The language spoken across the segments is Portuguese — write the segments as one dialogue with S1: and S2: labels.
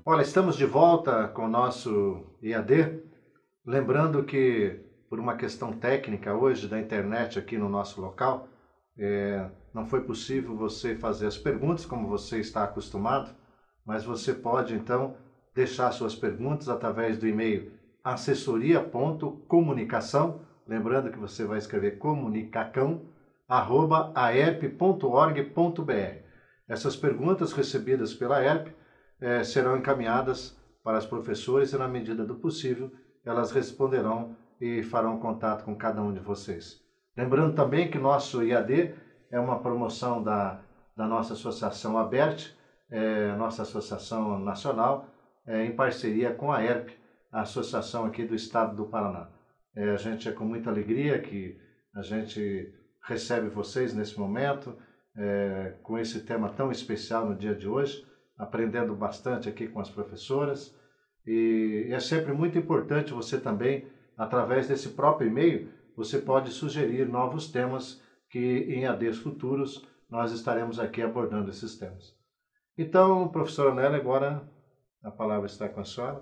S1: Olha, estamos de volta com o nosso EAD. Lembrando que, por uma questão técnica hoje da internet aqui no nosso local, não foi possível você fazer as perguntas como você está acostumado, mas você pode, então, deixar suas perguntas através do e-mail assessoria.comunicação, lembrando que você vai escrever comunicacão@aerp.org.br. Essas perguntas recebidas pela ERP serão encaminhadas para os professores e, na medida do possível, elas responderão e farão contato com cada um de vocês. Lembrando também que nosso IAD é uma promoção da nossa associação ABERT, nossa associação nacional, em parceria com a ERP, a associação aqui do estado do Paraná. A gente é com muita alegria que a gente recebe vocês nesse momento, com esse tema tão especial no dia de hoje, aprendendo bastante aqui com as professoras. E é sempre muito importante você também, através desse próprio e-mail, você pode sugerir novos temas que em ADs futuros nós estaremos aqui abordando esses temas. Então, professora Nélia, agora a palavra está com a senhora.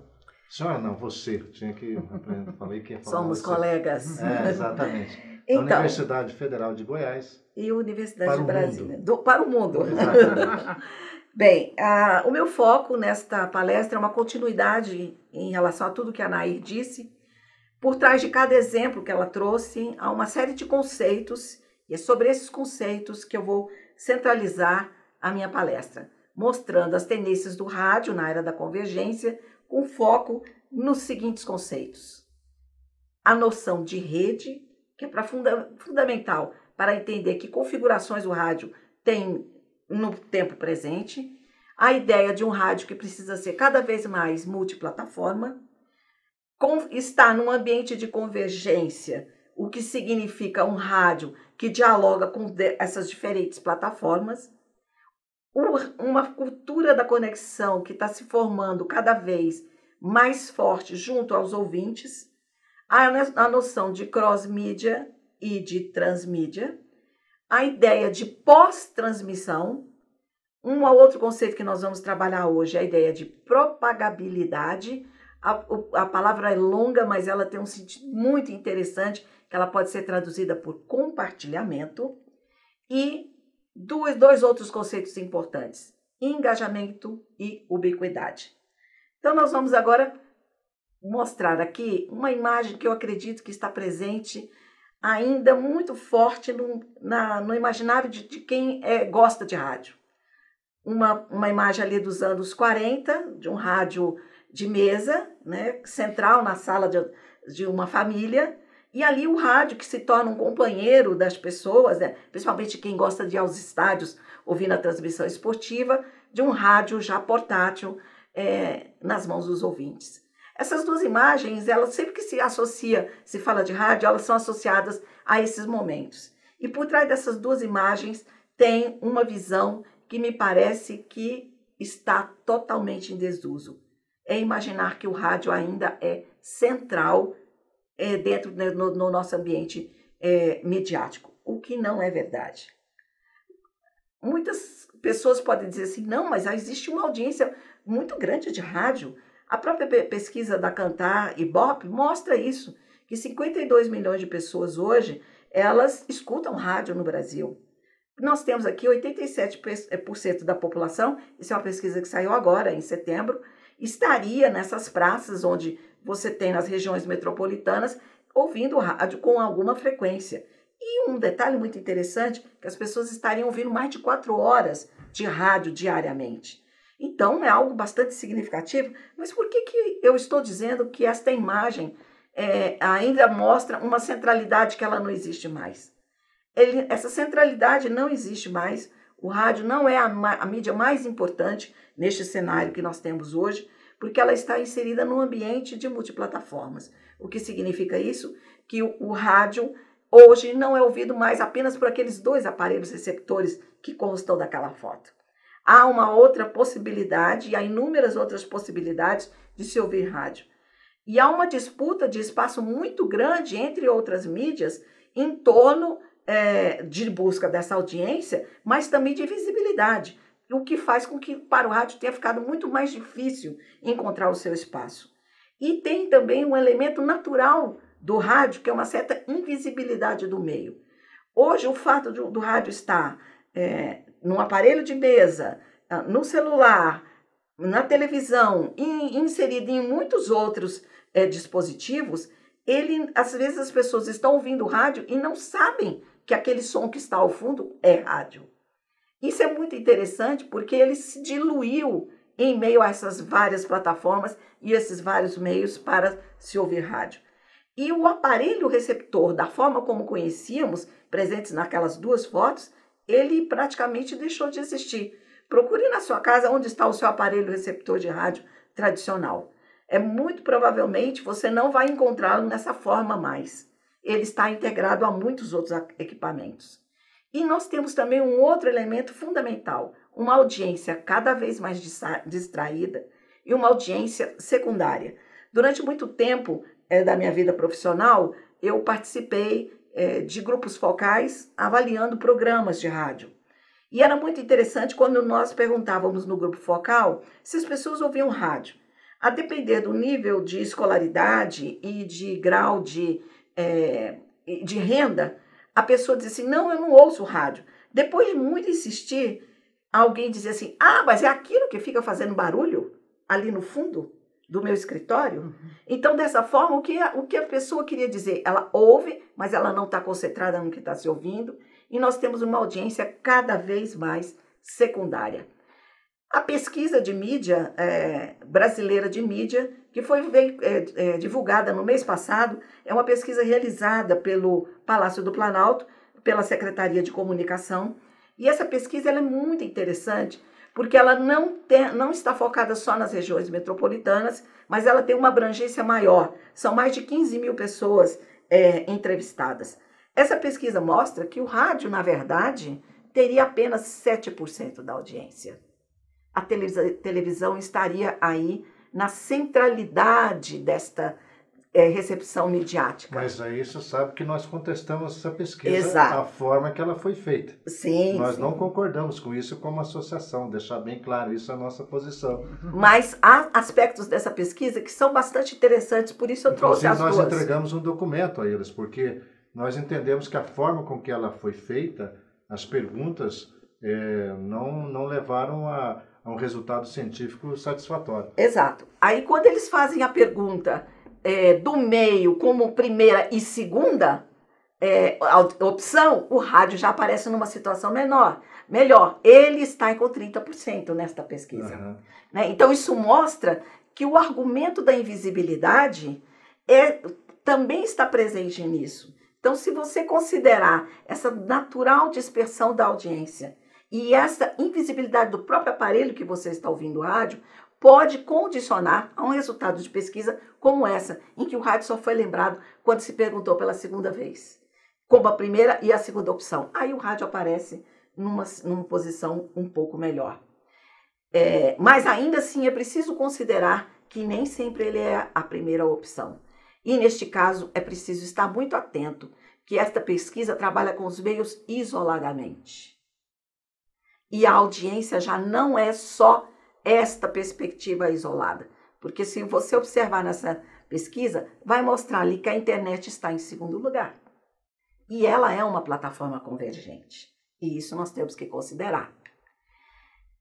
S1: Senhora não, você. Tinha que aprender, falei que ia falar.
S2: Somos você. Colegas.
S1: Exatamente. Então, da Universidade Federal de Goiás.
S2: E Universidade de Brasília.
S1: Mundo.
S2: Para o mundo.
S1: Exatamente.
S2: Bem, o meu foco nesta palestra é uma continuidade em relação a tudo que a Nair disse. Por trás de cada exemplo que ela trouxe, há uma série de conceitos, e é sobre esses conceitos que eu vou centralizar a minha palestra, mostrando as tendências do rádio na era da convergência, com foco nos seguintes conceitos. A noção de rede, que é fundamental para entender que configurações o rádio tem no tempo presente, a ideia de um rádio que precisa ser cada vez mais multiplataforma, está num ambiente de convergência, o que significa um rádio que dialoga com essas diferentes plataformas, uma cultura da conexão que está se formando cada vez mais forte junto aos ouvintes, a noção de cross-mídia e de transmídia, a ideia de pós-transmissão. Um outro conceito que nós vamos trabalhar hoje é a ideia de propagabilidade. A palavra é longa, mas ela tem um sentido muito interessante, que ela pode ser traduzida por compartilhamento. E dois outros conceitos importantes, engajamento e ubiquidade. Então, nós vamos agora mostrar aqui uma imagem que eu acredito que está presente ainda muito forte no imaginário de quem gosta de rádio. Uma imagem ali dos anos 40, de um rádio de mesa, né, central na sala de uma família, e ali o rádio que se torna um companheiro das pessoas, né, principalmente quem gosta de ir aos estádios ouvindo a transmissão esportiva, de um rádio já portátil nas mãos dos ouvintes. Essas duas imagens, elas sempre que se fala de rádio, elas são associadas a esses momentos. E por trás dessas duas imagens tem uma visão que me parece que está totalmente em desuso. É imaginar que o rádio ainda é central dentro no nosso ambiente midiático, o que não é verdade. Muitas pessoas podem dizer assim, não, mas existe uma audiência muito grande de rádio. A própria pesquisa da Kantar e Ibope mostra isso, que 52 milhões de pessoas hoje, elas escutam rádio no Brasil. Nós temos aqui 87% da população, isso é uma pesquisa que saiu agora, em setembro, estaria nessas praças onde você tem nas regiões metropolitanas, ouvindo rádio com alguma frequência. E um detalhe muito interessante, que as pessoas estariam ouvindo mais de 4 horas de rádio diariamente. Então, é algo bastante significativo, mas por que eu estou dizendo que esta imagem ainda mostra uma centralidade que ela não existe mais? Essa centralidade não existe mais, o rádio não é a mídia mais importante neste cenário que nós temos hoje, porque ela está inserida num ambiente de multiplataformas. O que significa isso? Que o rádio hoje não é ouvido mais apenas por aqueles 2 aparelhos receptores que constam daquela foto. Há uma outra possibilidade, e há inúmeras outras possibilidades de se ouvir rádio. E há uma disputa de espaço muito grande entre outras mídias em torno de busca dessa audiência, mas também de visibilidade. o que faz com que para o rádio tenha ficado muito mais difícil encontrar o seu espaço. E tem também um elemento natural do rádio, que é uma certa invisibilidade do meio. Hoje, o fato do rádio estar num aparelho de mesa, no celular, na televisão, inserido em muitos outros dispositivos, às vezes as pessoas estão ouvindo rádio e não sabem que aquele som que está ao fundo é rádio. Isso é muito interessante porque ele se diluiu em meio a essas várias plataformas e esses vários meios para se ouvir rádio. E o aparelho receptor, da forma como conhecíamos, presentes naquelas duas fotos, ele praticamente deixou de existir. Procure na sua casa onde está o seu aparelho receptor de rádio tradicional. Muito provavelmente você não vai encontrá-lo nessa forma mais. Ele está integrado a muitos outros equipamentos. E nós temos também um outro elemento fundamental, uma audiência cada vez mais distraída e uma audiência secundária. Durante muito tempo da minha vida profissional, eu participei de grupos focais avaliando programas de rádio. E era muito interessante quando nós perguntávamos no grupo focal se as pessoas ouviam rádio. A depender do nível de escolaridade e de grau de renda, a pessoa dizia assim, não, eu não ouço rádio. Depois de muito insistir, alguém dizia assim, mas é aquilo que fica fazendo barulho ali no fundo do meu escritório? Então, dessa forma, o que a pessoa queria dizer? Ela ouve, mas ela não está concentrada no que está se ouvindo, e nós temos uma audiência cada vez mais secundária. A pesquisa de mídia, brasileira de mídia, que foi divulgada no mês passado, é uma pesquisa realizada pelo Palácio do Planalto, pela Secretaria de Comunicação, e essa pesquisa ela é muito interessante, porque ela não está focada só nas regiões metropolitanas, mas ela tem uma abrangência maior. São mais de 15 mil pessoas entrevistadas. Essa pesquisa mostra que o rádio, na verdade, teria apenas 7% da audiência. A televisão estaria aí na centralidade desta recepção midiática.
S1: Mas aí você sabe que nós contestamos essa pesquisa,
S2: Exato.
S1: A forma que ela foi feita.
S2: Sim,
S1: nós
S2: sim.
S1: não concordamos com isso como associação, deixar bem claro isso é a nossa posição.
S2: Mas há aspectos dessa pesquisa que são bastante interessantes, por isso eu trouxe as duas.
S1: Nós entregamos um documento a eles, porque nós entendemos que a forma com que ela foi feita, as perguntas não levaram a um resultado científico satisfatório.
S2: Exato. Aí quando eles fazem a pergunta do meio como primeira e segunda opção, o rádio já aparece numa situação melhor. Ele está com 30% nesta pesquisa.
S1: Uhum.
S2: Né? Então isso mostra que o argumento da invisibilidade também está presente nisso. Então, se você considerar essa natural dispersão da audiência e essa invisibilidade do próprio aparelho que você está ouvindo o rádio, pode condicionar a um resultado de pesquisa como essa, em que o rádio só foi lembrado quando se perguntou pela segunda vez, como a primeira e a segunda opção. Aí o rádio aparece numa posição um pouco melhor. Mas ainda assim é preciso considerar que nem sempre ele é a primeira opção. E neste caso é preciso estar muito atento que esta pesquisa trabalha com os meios isoladamente. E a audiência já não é só esta perspectiva isolada. Porque se você observar nessa pesquisa, vai mostrar ali que a internet está em segundo lugar. E ela é uma plataforma convergente. E isso nós temos que considerar.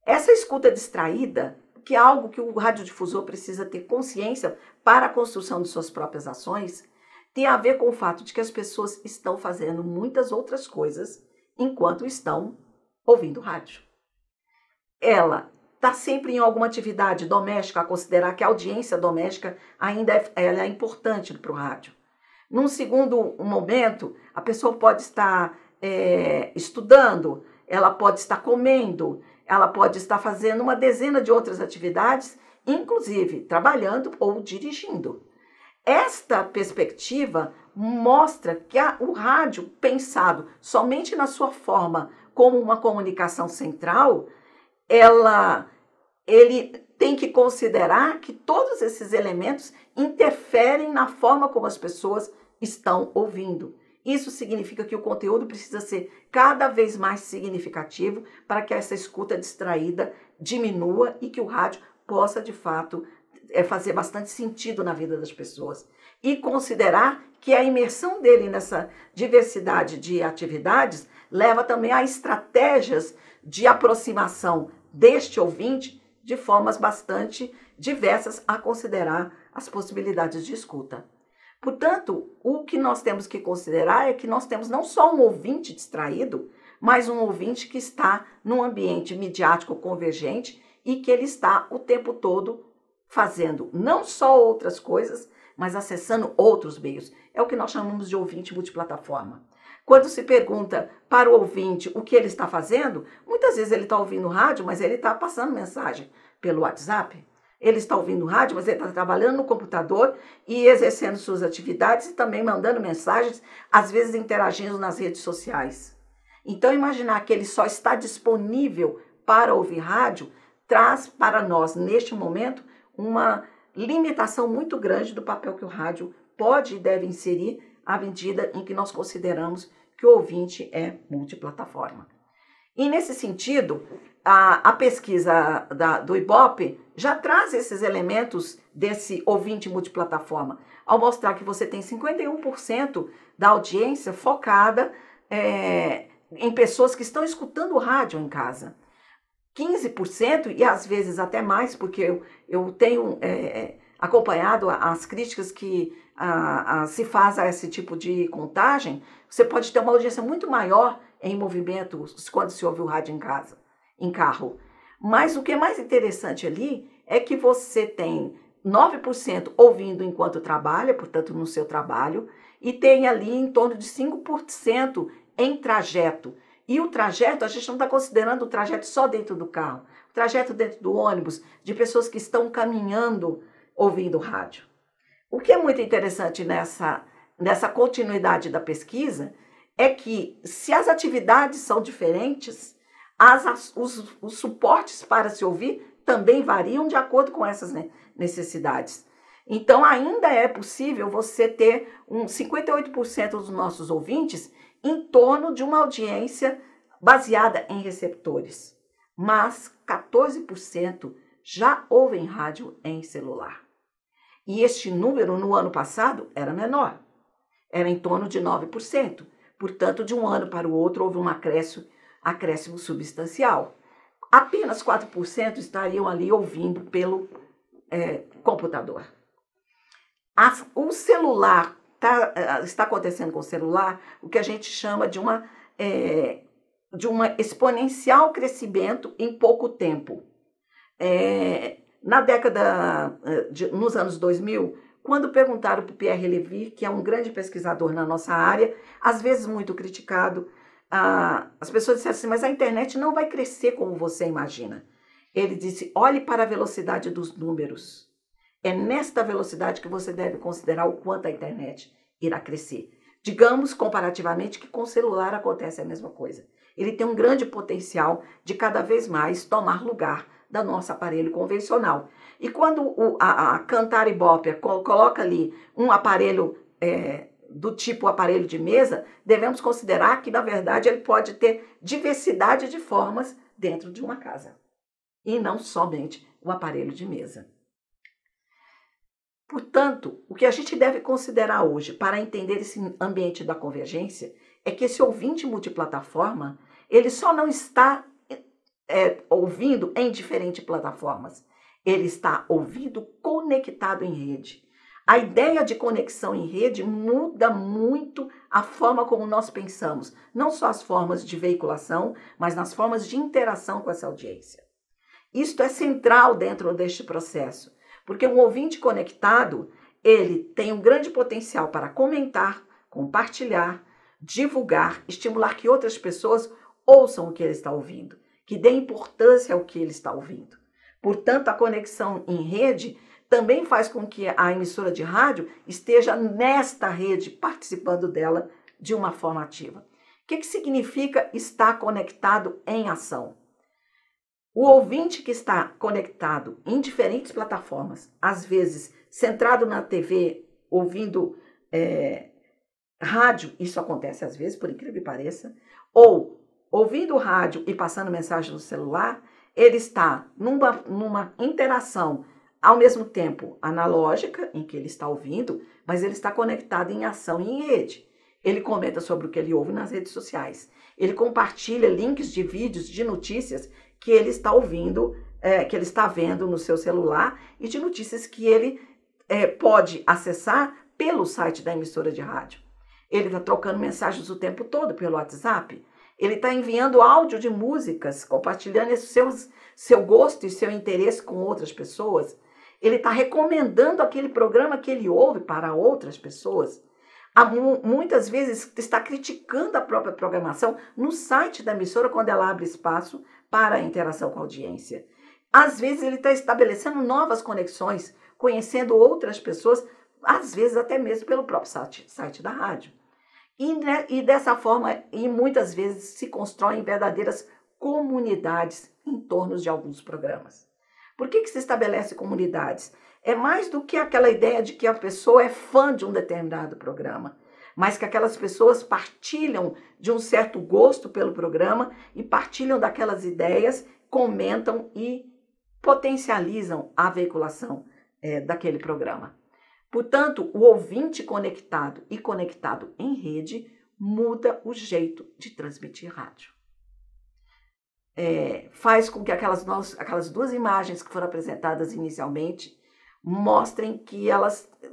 S2: Essa escuta distraída, que é algo que o radiodifusor precisa ter consciência para a construção de suas próprias ações, tem a ver com o fato de que as pessoas estão fazendo muitas outras coisas enquanto estão ouvindo rádio. Ela está sempre em alguma atividade doméstica, a considerar que a audiência doméstica ainda é importante para o rádio. Num segundo momento, a pessoa pode estar estudando, ela pode estar comendo, ela pode estar fazendo uma dezena de outras atividades, inclusive trabalhando ou dirigindo. Esta perspectiva mostra que o rádio, pensado somente na sua forma como uma comunicação central, ele tem que considerar que todos esses elementos interferem na forma como as pessoas estão ouvindo. Isso significa que o conteúdo precisa ser cada vez mais significativo para que essa escuta distraída diminua e que o rádio possa, de fato, fazer bastante sentido na vida das pessoas. E considerar que a imersão dele nessa diversidade de atividades leva também a estratégias de aproximação deste ouvinte de formas bastante diversas a considerar as possibilidades de escuta. Portanto, o que nós temos que considerar é que nós temos não só um ouvinte distraído, mas um ouvinte que está num ambiente midiático convergente e que ele está o tempo todo fazendo não só outras coisas, mas acessando outros meios. É o que nós chamamos de ouvinte multiplataforma. Quando se pergunta para o ouvinte o que ele está fazendo, muitas vezes ele está ouvindo rádio, mas ele está passando mensagem pelo WhatsApp. Ele está ouvindo rádio, mas ele está trabalhando no computador e exercendo suas atividades e também mandando mensagens, às vezes interagindo nas redes sociais. Então, imaginar que ele só está disponível para ouvir rádio traz para nós, neste momento, uma limitação muito grande do papel que o rádio pode e deve inserir à medida em que nós consideramos que o ouvinte é multiplataforma. E, nesse sentido, a pesquisa do Ibope já traz esses elementos desse ouvinte multiplataforma, ao mostrar que você tem 51% da audiência focada em pessoas que estão escutando rádio em casa. 15%, e às vezes até mais, porque eu tenho acompanhado as críticas que se faz a esse tipo de contagem, você pode ter uma audiência muito maior em movimento quando se ouve o rádio em casa, em carro. Mas o que é mais interessante ali é que você tem 9% ouvindo enquanto trabalha, portanto no seu trabalho, e tem ali em torno de 5% em trajeto. E o trajeto, a gente não está considerando o trajeto só dentro do carro, o trajeto dentro do ônibus, de pessoas que estão caminhando ouvindo rádio. O que é muito interessante nessa continuidade da pesquisa é que, se as atividades são diferentes, os suportes para se ouvir também variam de acordo com essas necessidades. Então, ainda é possível você ter 58% dos nossos ouvintes em torno de uma audiência baseada em receptores, mas 14% já ouvem rádio em celular. E este número, no ano passado, era menor, era em torno de 9%. Portanto, de um ano para o outro, houve um acréscimo substancial. Apenas 4% estariam ali ouvindo pelo computador. O celular, está acontecendo com o celular o que a gente chama de uma exponencial crescimento em pouco tempo. Nos anos 2000, quando perguntaram para o Pierre Levy, que é um grande pesquisador na nossa área, às vezes muito criticado, as pessoas disseram assim, mas a internet não vai crescer como você imagina. Ele disse, olhe para a velocidade dos números. É nesta velocidade que você deve considerar o quanto a internet irá crescer. Digamos, comparativamente, que com o celular acontece a mesma coisa. Ele tem um grande potencial de cada vez mais tomar lugar do nosso aparelho convencional. E quando a Kantar Ibope coloca ali um aparelho do tipo aparelho de mesa, devemos considerar que, na verdade, ele pode ter diversidade de formas dentro de uma casa. E não somente o aparelho de mesa. Portanto, o que a gente deve considerar hoje para entender esse ambiente da convergência é que esse ouvinte multiplataforma, ele só não está ouvindo em diferentes plataformas. Ele está ouvindo conectado em rede. A ideia de conexão em rede muda muito a forma como nós pensamos, não só as formas de veiculação, mas nas formas de interação com essa audiência. Isto é central dentro deste processo, porque um ouvinte conectado, ele tem um grande potencial para comentar, compartilhar, divulgar, estimular que outras pessoas ouçam o que ele está ouvindo, que dê importância ao que ele está ouvindo. Portanto, a conexão em rede também faz com que a emissora de rádio esteja nesta rede, participando dela de uma forma ativa. O que significa estar conectado em ação? O ouvinte que está conectado em diferentes plataformas, às vezes centrado na TV, ouvindo rádio, isso acontece às vezes, por incrível que pareça, ou ouvindo rádio e passando mensagem no celular, ele está numa interação, ao mesmo tempo analógica, em que ele está ouvindo, mas ele está conectado em ação e em rede. Ele comenta sobre o que ele ouve nas redes sociais. Ele compartilha links de vídeos, de notícias que ele está ouvindo, que ele está vendo no seu celular e de notícias que ele pode acessar pelo site da emissora de rádio. Ele está trocando mensagens o tempo todo pelo WhatsApp. Ele está enviando áudio de músicas, compartilhando seu gosto e seu interesse com outras pessoas. Ele está recomendando aquele programa que ele ouve para outras pessoas. Muitas vezes está criticando a própria programação no site da emissora quando ela abre espaço para a interação com a audiência. Às vezes ele está estabelecendo novas conexões, conhecendo outras pessoas, às vezes até mesmo pelo próprio site da rádio. E dessa forma, e muitas vezes se constroem verdadeiras comunidades em torno de alguns programas. Por que se estabelece comunidades? É mais do que aquela ideia de que a pessoa é fã de um determinado programa, mas que aquelas pessoas partilham de um certo gosto pelo programa e partilham daquelas ideias, comentam e potencializam a veiculação daquele programa. Portanto, o ouvinte conectado e conectado em rede muda o jeito de transmitir rádio. Faz com que aquelas duas imagens que foram apresentadas inicialmente mostrem que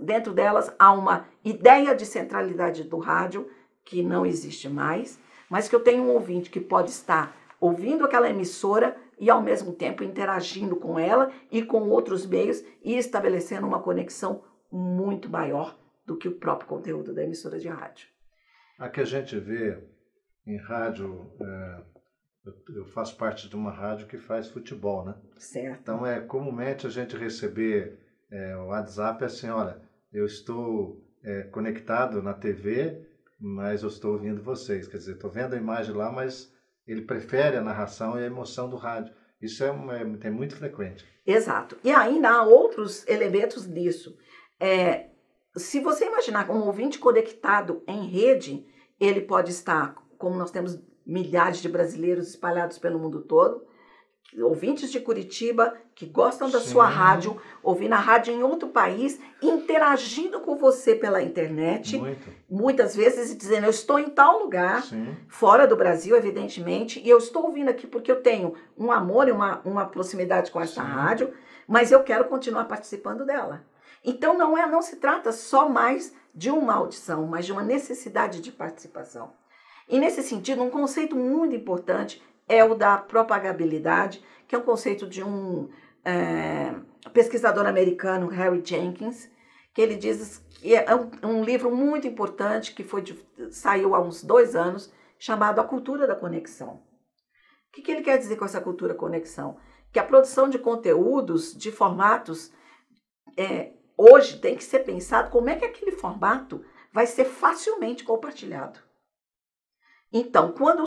S2: dentro delas há uma ideia de centralidade do rádio que não existe mais, mas que eu tenho um ouvinte que pode estar ouvindo aquela emissora e ao mesmo tempo interagindo com ela e com outros meios e estabelecendo uma conexão muito maior do que o próprio conteúdo da emissora de rádio.
S1: A que a gente vê em rádio, eu faço parte de uma rádio que faz futebol, né?
S2: Certo.
S1: Então é comumente a gente receber o WhatsApp assim, olha, eu estou conectado na TV, mas eu estou ouvindo vocês. Quer dizer, estou vendo a imagem lá, mas ele prefere a narração e a emoção do rádio. Isso é muito frequente.
S2: Exato. E ainda há outros elementos nisso. Se você imaginar um ouvinte conectado em rede, ele pode estar, como nós temos milhares de brasileiros espalhados pelo mundo todo, ouvintes de Curitiba que gostam da sua rádio, ouvindo a rádio em outro país, interagindo com você pela internet, muitas vezes dizendo, eu estou em tal lugar, fora do Brasil, evidentemente, e eu estou ouvindo aqui porque eu tenho um amor e uma proximidade com essa rádio, mas eu quero continuar participando dela. Então não se trata só mais de uma audição, mas de uma necessidade de participação. E nesse sentido, um conceito muito importante é o da propagabilidade, que é um conceito de um pesquisador americano, Harry Jenkins, que ele diz que é um livro muito importante que saiu há uns 2 anos, chamado A Cultura da Conexão. O que ele quer dizer com essa cultura da conexão? Que a produção de conteúdos, de formatos, hoje tem que ser pensado como é que aquele formato vai ser facilmente compartilhado. Então, quando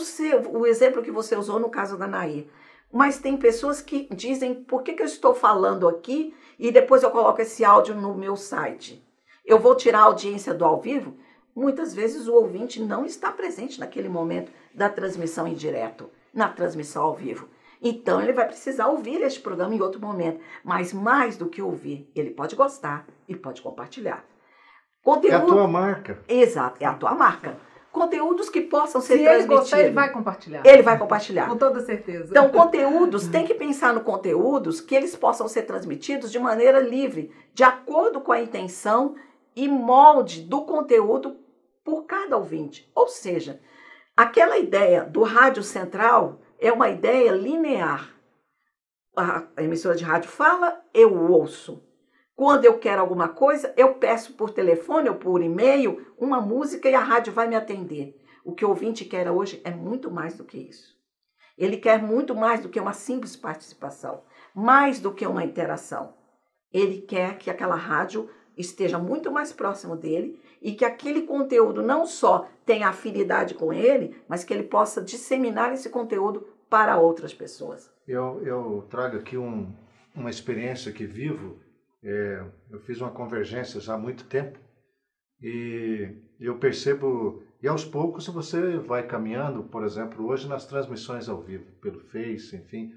S2: o exemplo que você usou no caso da Nair, mas tem pessoas que dizem, por que eu estou falando aqui e depois eu coloco esse áudio no meu site? Eu vou tirar a audiência do ao vivo? Muitas vezes o ouvinte não está presente naquele momento da transmissão em direto, na transmissão ao vivo. Então, ele vai precisar ouvir este programa em outro momento. Mas mais do que ouvir, ele pode gostar e pode compartilhar.
S1: É a tua marca.
S2: Exato, é a tua marca. Conteúdos que possam ser transmitidos.
S3: Se ele gostar, ele vai compartilhar.
S2: Ele vai compartilhar.
S3: Com toda certeza.
S2: Então, conteúdos, tem que pensar no conteúdos que eles possam ser transmitidos de maneira livre, de acordo com a intenção e molde do conteúdo por cada ouvinte. Ou seja, aquela ideia do rádio central é uma ideia linear. A emissora de rádio fala, eu ouço. Quando eu quero alguma coisa, eu peço por telefone ou por e-mail uma música e a rádio vai me atender. O que o ouvinte quer hoje é muito mais do que isso. Ele quer muito mais do que uma simples participação, mais do que uma interação. Ele quer que aquela rádio esteja muito mais próximo dele e que aquele conteúdo não só tenha afinidade com ele, mas que ele possa disseminar esse conteúdo para outras pessoas.
S1: Eu trago aqui uma experiência que vivo. Eu fiz uma convergência já há muito tempo E eu percebo, e aos poucos você vai caminhando, por exemplo, hoje nas transmissões ao vivo, pelo Face, enfim,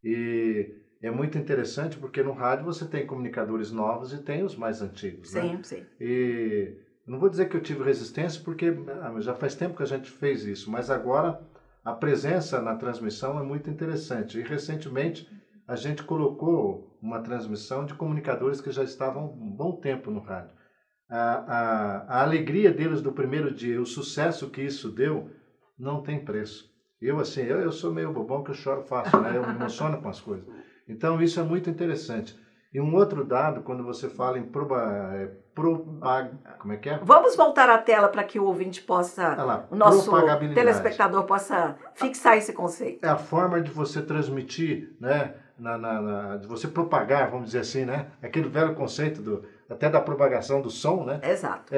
S1: e é muito interessante porque no rádio você tem comunicadores novos e tem os mais antigos, né?
S2: Sim, sim.
S1: E não vou dizer que eu tive resistência porque já faz tempo que a gente fez isso, mas agora a presença na transmissão é muito interessante. E recentemente a gente colocou uma transmissão de comunicadores que já estavam um bom tempo no rádio. A alegria deles do primeiro dia, o sucesso que isso deu, não tem preço. Eu sou meio bobão que eu choro fácil, né? Eu me emociono com as coisas. Então isso é muito interessante. E um outro dado, quando você fala em como é que é?
S2: Vamos voltar à tela para que o ouvinte possa, o nosso telespectador possa fixar esse conceito.
S1: É a forma de você transmitir, né? De você propagar, vamos dizer assim, né? Aquele velho conceito até da propagação do som, né?
S2: Exato.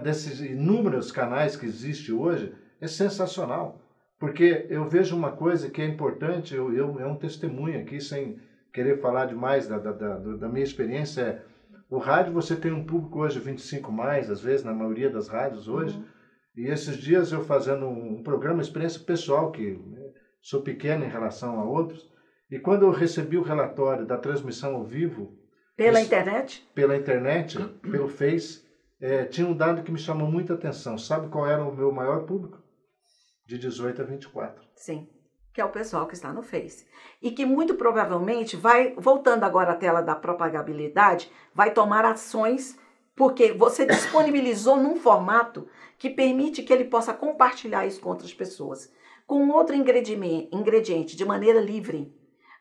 S1: Desses inúmeros canais que existem hoje, é sensacional. Porque eu vejo uma coisa que é importante, é um testemunho aqui, sem querer falar demais da minha experiência. O rádio, você tem um público hoje 25 mais, às vezes, na maioria das rádios hoje. Uhum. E esses dias eu fazendo um programa, experiência pessoal, que sou pequeno em relação a outros, e quando eu recebi o relatório da transmissão ao vivo...
S2: Pela internet?
S1: Pela internet, pelo Face, tinha um dado que me chamou muita atenção. Sabe qual era o meu maior público? De 18 a 24.
S2: Sim, que é o pessoal que está no Face. E que muito provavelmente vai, voltando agora à tela da propagabilidade, vai tomar ações, porque você disponibilizou num formato que permite que ele possa compartilhar isso com outras pessoas. Com outro ingrediente, de maneira livre,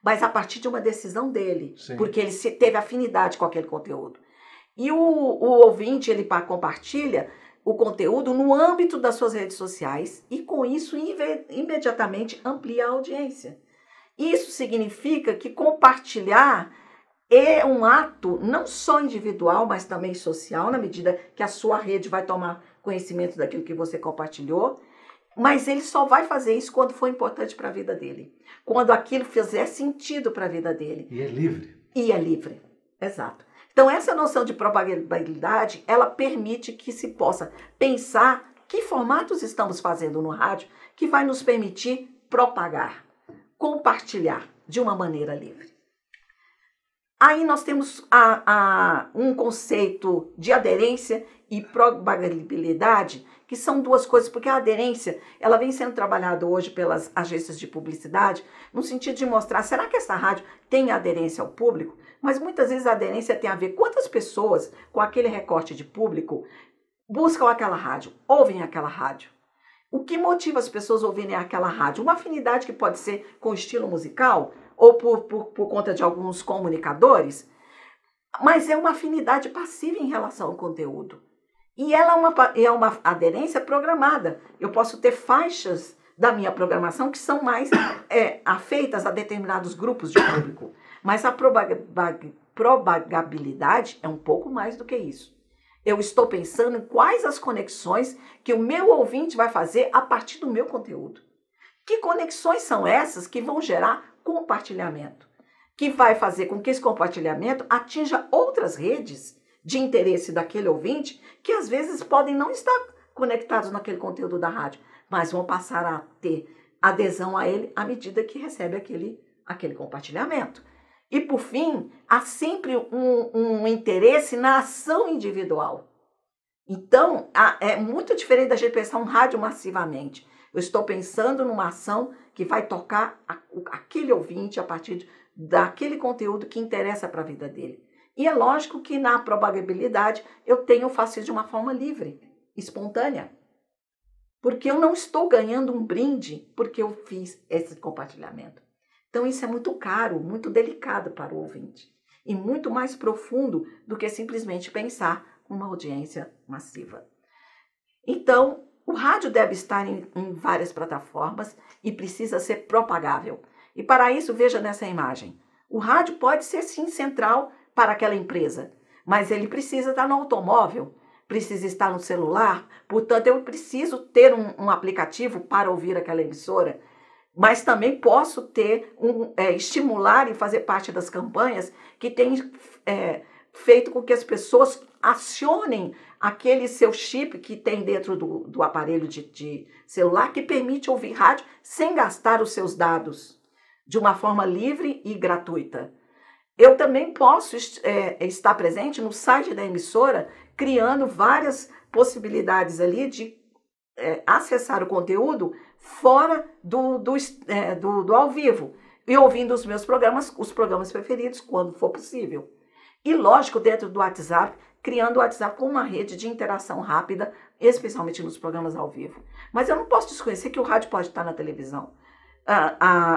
S2: mas a partir de uma decisão dele,
S1: Sim.
S2: Porque ele teve afinidade com aquele conteúdo. E o ouvinte, ele compartilha o conteúdo no âmbito das suas redes sociais e, com isso, imediatamente amplia a audiência. Isso significa que compartilhar é um ato não só individual, mas também social, na medida que a sua rede vai tomar conhecimento daquilo que você compartilhou, mas ele só vai fazer isso quando for importante para a vida dele, quando aquilo fizer sentido para a vida dele.
S1: E é livre.
S2: E é livre, exato. Então, essa noção de propagabilidade, ela permite que se possa pensar que formatos estamos fazendo no rádio que vai nos permitir propagar, compartilhar de uma maneira livre. Aí nós temos um conceito de aderência e propagabilidade, que são duas coisas, porque a aderência ela vem sendo trabalhada hoje pelas agências de publicidade, no sentido de mostrar, será que essa rádio tem aderência ao público? Mas muitas vezes a aderência tem a ver quantas pessoas com aquele recorte de público buscam aquela rádio, ouvem aquela rádio. O que motiva as pessoas a ouvirem aquela rádio? Uma afinidade que pode ser com o estilo musical ou por conta de alguns comunicadores, mas é uma afinidade passiva em relação ao conteúdo. E ela é uma aderência programada. Eu posso ter faixas da minha programação que são mais afeitas a determinados grupos de público. Mas a propagabilidade é um pouco mais do que isso. Eu estou pensando em quais as conexões que o meu ouvinte vai fazer a partir do meu conteúdo. Que conexões são essas que vão gerar compartilhamento? Que vai fazer com que esse compartilhamento atinja outras redes de interesse daquele ouvinte que às vezes podem não estar conectados naquele conteúdo da rádio, mas vão passar a ter adesão a ele à medida que recebe aquele compartilhamento. E, por fim, há sempre um interesse na ação individual. Então, é muito diferente da gente pensar um rádio massivamente. Eu estou pensando numa ação que vai tocar aquele ouvinte a partir daquele conteúdo que interessa para a vida dele. E é lógico que na propagabilidade eu faço isso de uma forma livre, espontânea. Porque eu não estou ganhando um brinde porque eu fiz esse compartilhamento. Então isso é muito caro, muito delicado para o ouvinte. E muito mais profundo do que simplesmente pensar uma audiência massiva. Então, o rádio deve estar em várias plataformas e precisa ser propagável. E para isso, veja nessa imagem. O rádio pode ser sim central para aquela empresa, mas ele precisa estar no automóvel, precisa estar no celular, portanto eu preciso ter um aplicativo para ouvir aquela emissora, mas também posso estimular e fazer parte das campanhas que têm feito com que as pessoas acionem aquele seu chip que tem dentro do aparelho de celular que permite ouvir rádio sem gastar os seus dados, de uma forma livre e gratuita. Eu também posso estar presente no site da emissora, criando várias possibilidades ali de acessar o conteúdo fora do ao vivo e ouvindo os meus programas, os programas preferidos, quando for possível. E, lógico, dentro do WhatsApp, criando o WhatsApp com uma rede de interação rápida, especialmente nos programas ao vivo. Mas eu não posso desconhecer que o rádio pode estar na televisão.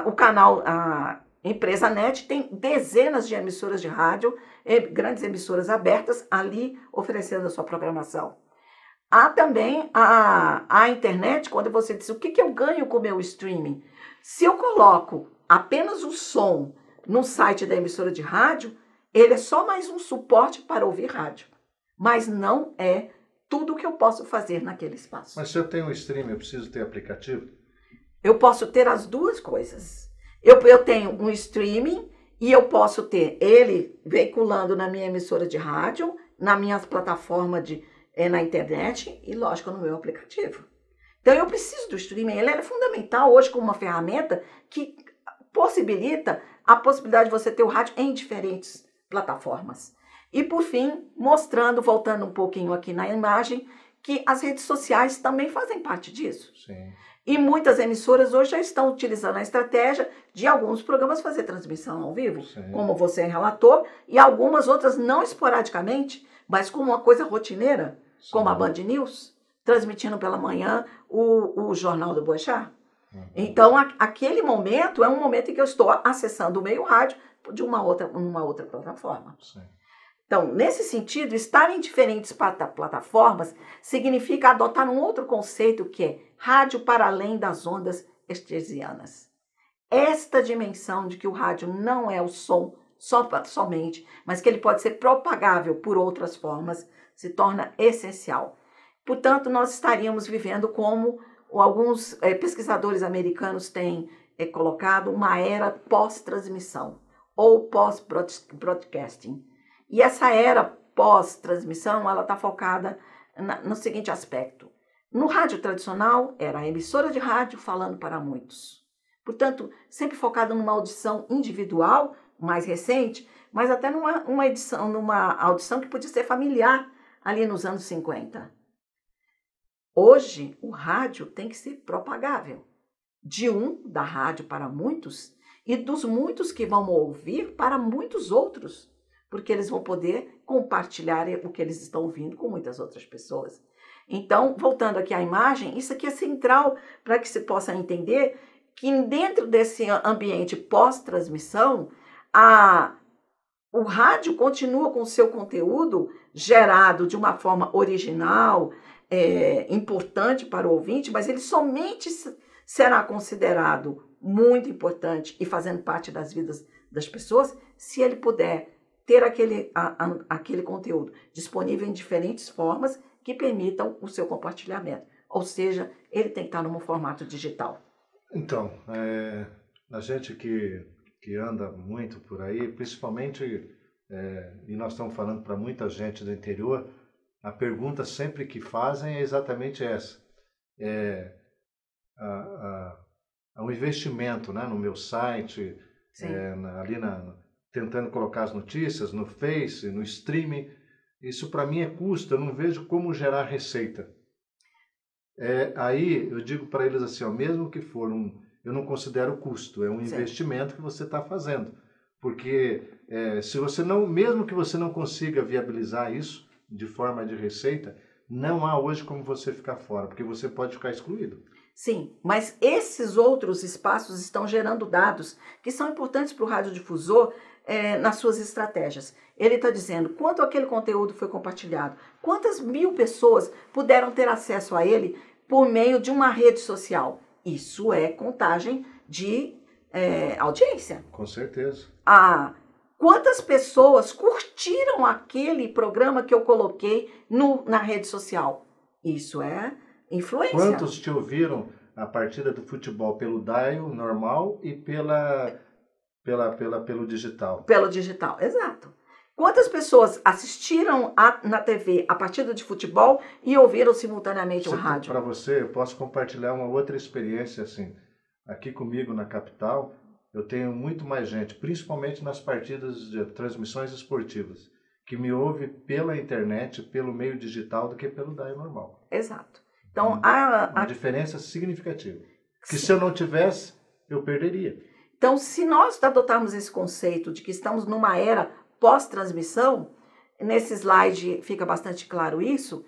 S2: O canal, a empresa NET, tem dezenas de emissoras de rádio, grandes emissoras abertas, ali oferecendo a sua programação. Há também a internet, quando você diz o que eu ganho com o meu streaming. Se eu coloco apenas o som no site da emissora de rádio, ele é só mais um suporte para ouvir rádio. Mas não é tudo o que eu posso fazer naquele espaço.
S1: Mas se eu tenho um streaming, eu preciso ter aplicativo?
S2: Eu posso ter as duas coisas. Eu tenho um streaming e eu posso ter ele veiculando na minha emissora de rádio, na minha plataforma na internet e, lógico, no meu aplicativo. Então, eu preciso do streaming. Ele é fundamental hoje como uma ferramenta que possibilita a possibilidade de você ter o rádio em diferentes plataformas. E, por fim, voltando um pouquinho aqui na imagem, que as redes sociais também fazem parte disso.
S1: Sim.
S2: E muitas emissoras hoje já estão utilizando a estratégia de alguns programas fazer transmissão ao vivo,
S1: Sim.
S2: como você relatou, e algumas outras não esporadicamente, mas como uma coisa rotineira,
S1: Sim.
S2: como a Band News, transmitindo pela manhã o Jornal do Boechat.
S1: Uhum.
S2: Então, aquele momento é um momento em que eu estou acessando o meio rádio de uma outra plataforma.
S1: Sim.
S2: Então, nesse sentido, estar em diferentes plataformas significa adotar um outro conceito que é rádio para além das ondas hertzianas. Esta dimensão de que o rádio não é o som somente, mas que ele pode ser propagável por outras formas, se torna essencial. Portanto, nós estaríamos vivendo como alguns pesquisadores americanos têm colocado uma era pós-transmissão ou pós-broadcasting. E essa era pós-transmissão, ela está focada no seguinte aspecto. No rádio tradicional, era a emissora de rádio falando para muitos. Portanto, sempre focado numa audição individual, mais recente, mas até numa audição que podia ser familiar, ali nos anos 50. Hoje, o rádio tem que ser propagável. Da rádio para muitos, e dos muitos que vão ouvir para muitos outros, porque eles vão poder compartilhar o que eles estão ouvindo com muitas outras pessoas. Então, voltando aqui à imagem, isso aqui é central para que se possa entender que dentro desse ambiente pós-transmissão, o rádio continua com o seu conteúdo gerado de uma forma original, importante para o ouvinte, mas ele somente será considerado muito importante e fazendo parte das vidas das pessoas se ele puder ter aquele conteúdo disponível em diferentes formas que permitam o seu compartilhamento. Ou seja, ele tem que estar num formato digital.
S1: Então, a gente que anda muito por aí, principalmente, e nós estamos falando para muita gente do interior, a pergunta sempre que fazem é exatamente essa. O investimento, né, no meu site, tentando colocar as notícias no Face, no streaming, isso para mim é custo, eu não vejo como gerar receita. Aí eu digo para eles assim, mesmo que for eu não considero custo, é um investimento que você está fazendo. Porque se você não, mesmo que você não consiga viabilizar isso de forma de receita, não há hoje como você ficar fora, porque você pode ficar excluído.
S2: Sim, mas esses outros espaços estão gerando dados que são importantes para o radiodifusor nas suas estratégias. Ele está dizendo quanto aquele conteúdo foi compartilhado, quantas mil pessoas puderam ter acesso a ele por meio de uma rede social. Isso é contagem de audiência.
S1: Com certeza.
S2: Quantas pessoas curtiram aquele programa que eu coloquei na rede social? Isso é influência.
S1: Quantos te ouviram a partida do futebol pelo dial normal e pelo digital?
S2: Pelo digital, exato. Quantas pessoas assistiram na TV a partida de futebol e ouviram simultaneamente o rádio?
S1: Para você, eu posso compartilhar uma outra experiência assim. Aqui comigo na capital, eu tenho muito mais gente, principalmente nas partidas de transmissões esportivas, que me ouve pela internet, pelo meio digital, do que pelo DAI normal.
S2: Exato. Então,
S1: uma diferença significativa. Que se eu não tivesse, eu perderia.
S2: Então, se nós adotarmos esse conceito de que estamos numa era pós-transmissão, nesse slide fica bastante claro isso,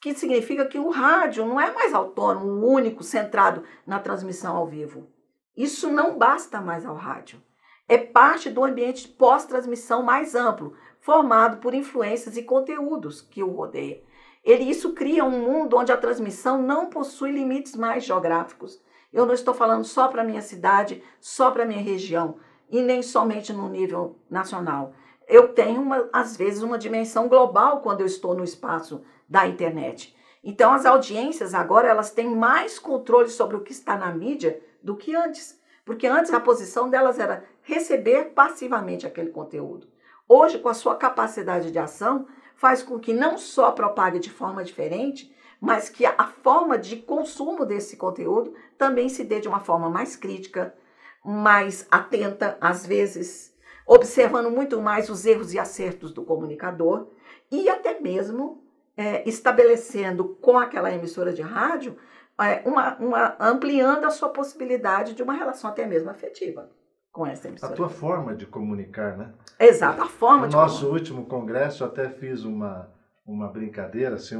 S2: que significa que o rádio não é mais autônomo, único, centrado na transmissão ao vivo. Isso não basta mais ao rádio. É parte do ambiente pós-transmissão mais amplo, formado por influências e conteúdos que o rodeia. Isso cria um mundo onde a transmissão não possui limites mais geográficos. Eu não estou falando só para a minha cidade, só para a minha região, e nem somente no nível nacional. Eu tenho, às vezes, uma dimensão global quando eu estou no espaço da internet. Então, as audiências agora elas têm mais controle sobre o que está na mídia do que antes. Porque antes a posição delas era receber passivamente aquele conteúdo. Hoje, com a sua capacidade de ação, faz com que não só propague de forma diferente, mas que a forma de consumo desse conteúdo também se dê de uma forma mais crítica, mais atenta, às vezes observando muito mais os erros e acertos do comunicador e até mesmo estabelecendo com aquela emissora de rádio, ampliando a sua possibilidade de uma relação até mesmo afetiva com essa emissora.
S1: A tua forma de comunicar, né?
S2: Exato, a forma de
S1: comunicar. No nosso último congresso, eu até fiz uma brincadeira, assim,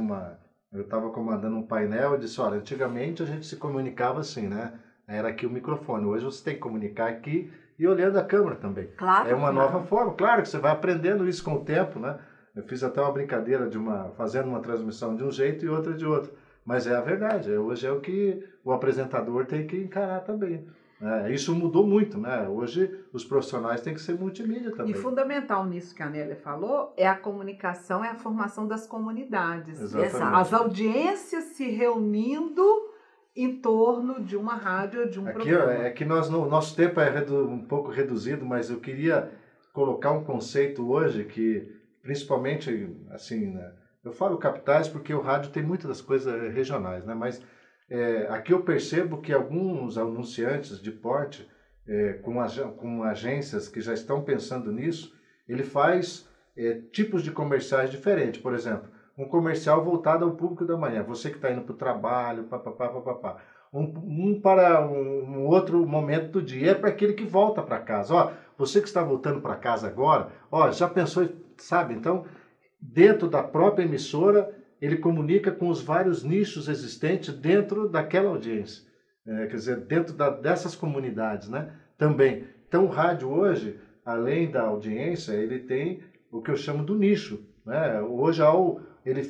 S1: eu estava comandando um painel e disse, olha, antigamente a gente se comunicava assim, né? Era aqui o microfone, hoje você tem que comunicar aqui e olhando a câmera também.
S2: Claro,
S1: é uma nova forma, claro que você vai aprendendo isso com o tempo, né? Eu fiz até uma brincadeira fazendo uma transmissão de um jeito e outra de outro. Mas é a verdade, hoje é o que o apresentador tem que encarar também. Isso mudou muito, né? Hoje os profissionais têm que ser multimídia também.
S3: E fundamental nisso que a Nélia falou é a comunicação, é a formação das comunidades.
S1: Exatamente.
S3: As audiências se reunindo em torno de uma rádio, de um programa.
S1: É que nosso tempo é um pouco reduzido, mas eu queria colocar um conceito hoje que, principalmente, assim, né, eu falo capitais porque o rádio tem muitas das coisas regionais, né, mas aqui eu percebo que alguns anunciantes de porte, com agências que já estão pensando nisso, ele faz tipos de comerciais diferentes, por exemplo, um comercial voltado ao público da manhã. Você que está indo para o trabalho, papapá. Para um outro momento do dia. É para aquele que volta para casa. Ó, você que está voltando para casa agora, ó, já pensou, sabe? Então, dentro da própria emissora, ele comunica com os vários nichos existentes dentro daquela audiência. Quer dizer, dentro dessas comunidades, né? Também. Então, o rádio hoje, além da audiência, ele tem o que eu chamo do nicho. Né? Hoje, ao ele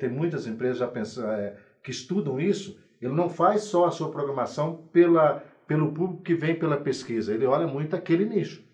S1: tem muitas empresas já que estudam isso, ele não faz só a sua programação pelo público que vem pela pesquisa, ele olha muito aquele nicho.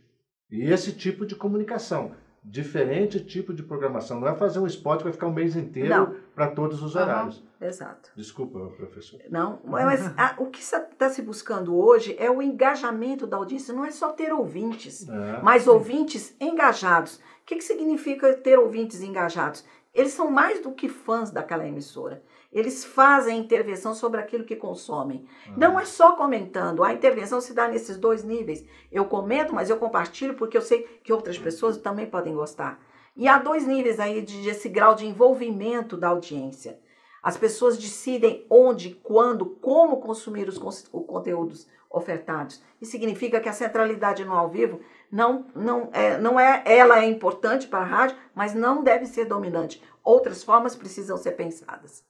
S1: E esse tipo de comunicação, diferente tipo de programação, não é fazer um spot que vai ficar um mês inteiro para todos os horários.
S2: Exato.
S1: Desculpa, professor.
S2: Não, mas o que está se buscando hoje é o engajamento da audiência, não é só ter ouvintes, mas ouvintes engajados. O que significa ter ouvintes engajados? Eles são mais do que fãs daquela emissora. Eles fazem intervenção sobre aquilo que consomem. Não é só comentando. A intervenção se dá nesses dois níveis. Eu comento, mas eu compartilho porque eu sei que outras pessoas também podem gostar. E há dois níveis aí desse grau de envolvimento da audiência. As pessoas decidem onde, quando, como consumir os conteúdos ofertados. Isso significa que a centralidade no ao vivo ela é importante para a rádio, mas não deve ser dominante. Outras formas precisam ser pensadas.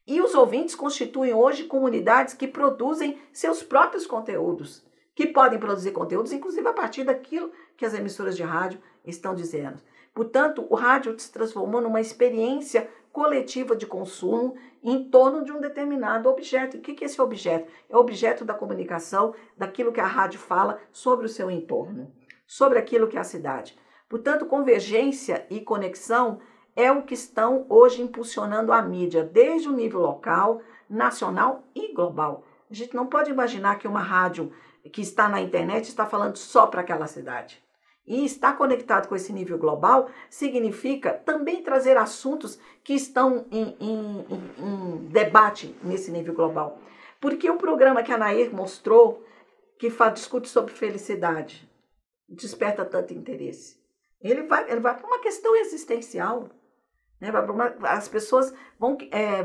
S2: E os ouvintes constituem hoje comunidades que produzem seus próprios conteúdos, que podem produzir conteúdos, inclusive a partir daquilo que as emissoras de rádio estão dizendo. Portanto, o rádio se transformou numa experiência coletiva de consumo em torno de um determinado objeto. O que é esse objeto? É o objeto da comunicação, daquilo que a rádio fala sobre o seu entorno, sobre aquilo que é a cidade. Portanto, convergência e conexão é o que estão hoje impulsionando a mídia, desde o nível local, nacional e global. A gente não pode imaginar que uma rádio que está na internet está falando só para aquela cidade. e estar conectado com esse nível global significa também trazer assuntos que estão em debate nesse nível global. Porque o programa que a Nair mostrou, que discute sobre felicidade, desperta tanto interesse. Ele vai para uma questão existencial. Né? As pessoas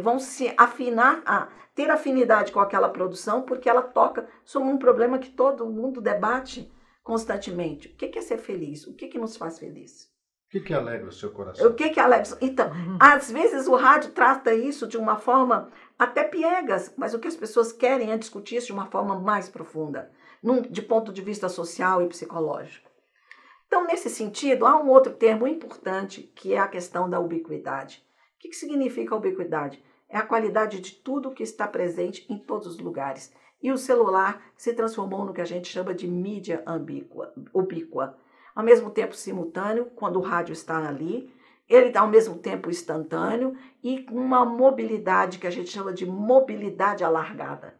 S2: vão se afinar, ter afinidade com aquela produção, porque ela toca sobre um problema que todo mundo debate constantemente. O que é ser feliz? O que nos faz feliz?
S1: O que alegra o seu coração?
S2: O que alegra? Então, às vezes o rádio trata isso de uma forma até piegas, mas o que as pessoas querem é discutir isso de uma forma mais profunda, de ponto de vista social e psicológico. Então, nesse sentido, há um outro termo importante, que é a questão da ubiquidade. O que significa a ubiquidade? É a qualidade de tudo que está presente em todos os lugares. E o celular se transformou no que a gente chama de mídia ubíqua. Ao mesmo tempo simultâneo, quando o rádio está ali, ele está ao mesmo tempo instantâneo e com uma mobilidade que a gente chama de mobilidade alargada.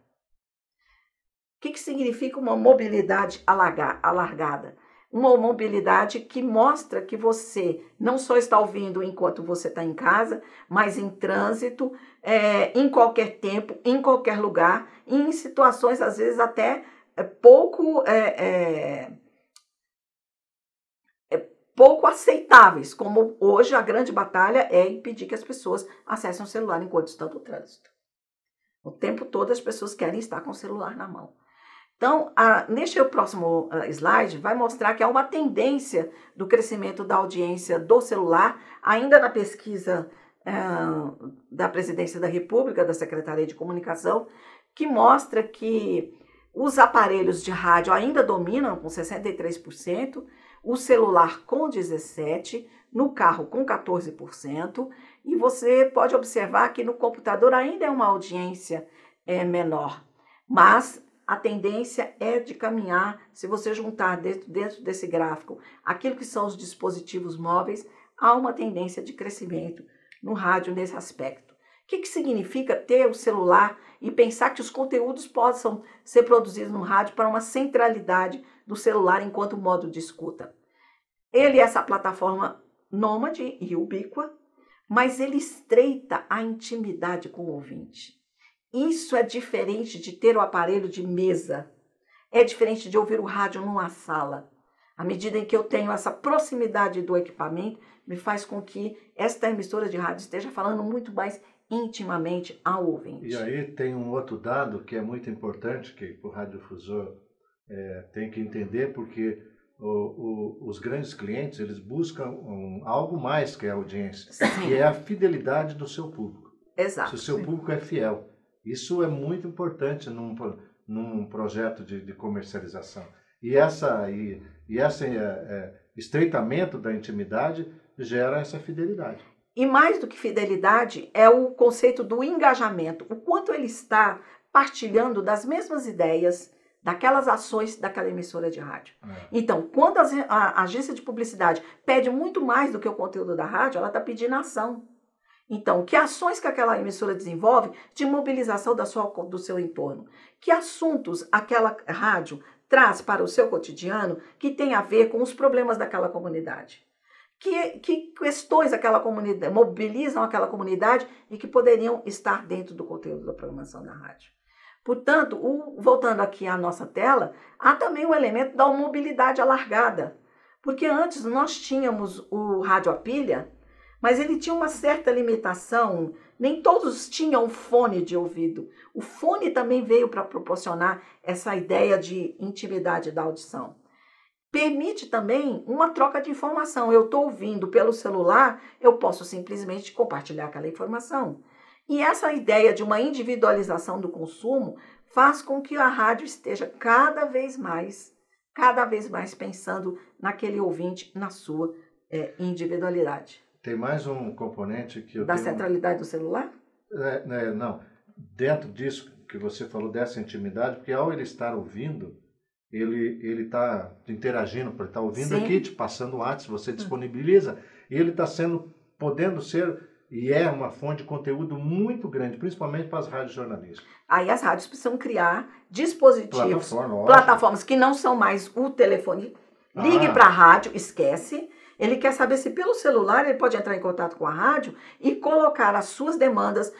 S2: O que significa uma mobilidade alargada? Uma mobilidade que mostra que você não só está ouvindo enquanto você está em casa, mas em trânsito, em qualquer tempo, em qualquer lugar, em situações, às vezes, até pouco aceitáveis, como hoje a grande batalha é impedir que as pessoas acessem o celular enquanto estão no trânsito. O tempo todo as pessoas querem estar com o celular na mão. Então, neste próximo slide, vai mostrar que há uma tendência do crescimento da audiência do celular, ainda na pesquisa da Presidência da República, da Secretaria de Comunicação, que mostra que os aparelhos de rádio ainda dominam com 63%, o celular com 17%, no carro com 14%, e você pode observar que no computador ainda é uma audiência menor, mas a tendência é de caminhar, se você juntar dentro desse gráfico aquilo que são os dispositivos móveis, há uma tendência de crescimento no rádio nesse aspecto. O que significa ter o celular e pensar que os conteúdos possam ser produzidos no rádio para uma centralidade do celular enquanto modo de escuta? Ele é essa plataforma nômade e ubíqua, mas ele estreita a intimidade com o ouvinte. Isso é diferente de ter o aparelho de mesa, é diferente de ouvir o rádio numa sala. À medida em que eu tenho essa proximidade do equipamento, me faz com que esta emissora de rádio esteja falando muito mais intimamente ao ouvinte.
S1: E aí tem um outro dado que é muito importante, que o radiodifusor tem que entender, porque os grandes clientes, eles buscam algo mais que a audiência, que é a fidelidade do seu público.
S2: Exato.
S1: Se o seu público é fiel. Isso é muito importante num projeto de comercialização. E esse estreitamento da intimidade gera essa fidelidade.
S2: E mais do que fidelidade, é o conceito do engajamento. O quanto ele está partilhando das mesmas ideias, daquelas ações daquela emissora de rádio. Então, quando a agência de publicidade pede muito mais do que o conteúdo da rádio, ela está pedindo ação. Então, que ações que aquela emissora desenvolve de mobilização do seu entorno? Que assuntos aquela rádio traz para o seu cotidiano que tem a ver com os problemas daquela comunidade? Que questões aquela comunidade mobilizam aquela comunidade e que poderiam estar dentro do conteúdo da programação da rádio? Portanto, voltando aqui à nossa tela, há também o elemento da mobilidade alargada. Porque antes nós tínhamos o rádio a pilha, mas ele tinha uma certa limitação, nem todos tinham fone de ouvido. O fone também veio para proporcionar essa ideia de intimidade da audição. Permite também uma troca de informação. Eu estou ouvindo pelo celular, eu posso simplesmente compartilhar aquela informação. E essa ideia de uma individualização do consumo faz com que a rádio esteja cada vez mais pensando naquele ouvinte, na sua individualidade.
S1: Tem mais um componente que eu
S2: da centralidade do celular?
S1: Não. Dentro disso que você falou, dessa intimidade, porque ao ele estar ouvindo, ele está interagindo, ele está ouvindo Sim. aqui, te passando o WhatsApp, você disponibiliza, e ele está podendo ser, e é uma fonte de conteúdo muito grande, principalmente para as rádios jornalistas.
S2: Aí as rádios precisam criar dispositivos, plataformas que não são mais o telefone Ligue para a rádio, esquece. Ele quer saber se pelo celular ele pode entrar em contato com a rádio e colocar as suas demandas,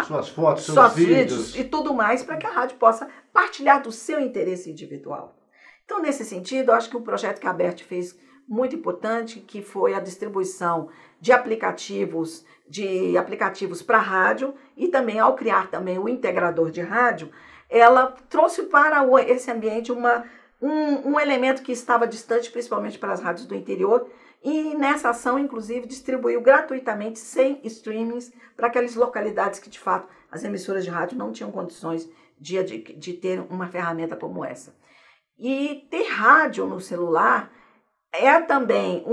S1: suas fotos,
S2: seus
S1: seus
S2: vídeos e tudo mais para que a rádio possa partilhar do seu interesse individual. Então, nesse sentido, eu acho que o projeto que a ABERT fez muito importante, que foi a distribuição de aplicativos para rádio e também, ao criar também o integrador de rádio, ela trouxe para esse ambiente um elemento que estava distante, principalmente para as rádios do interior, e nessa ação, inclusive, distribuiu gratuitamente 100 streamings para aquelas localidades que, de fato, as emissoras de rádio não tinham condições de ter uma ferramenta como essa. E ter rádio no celular é também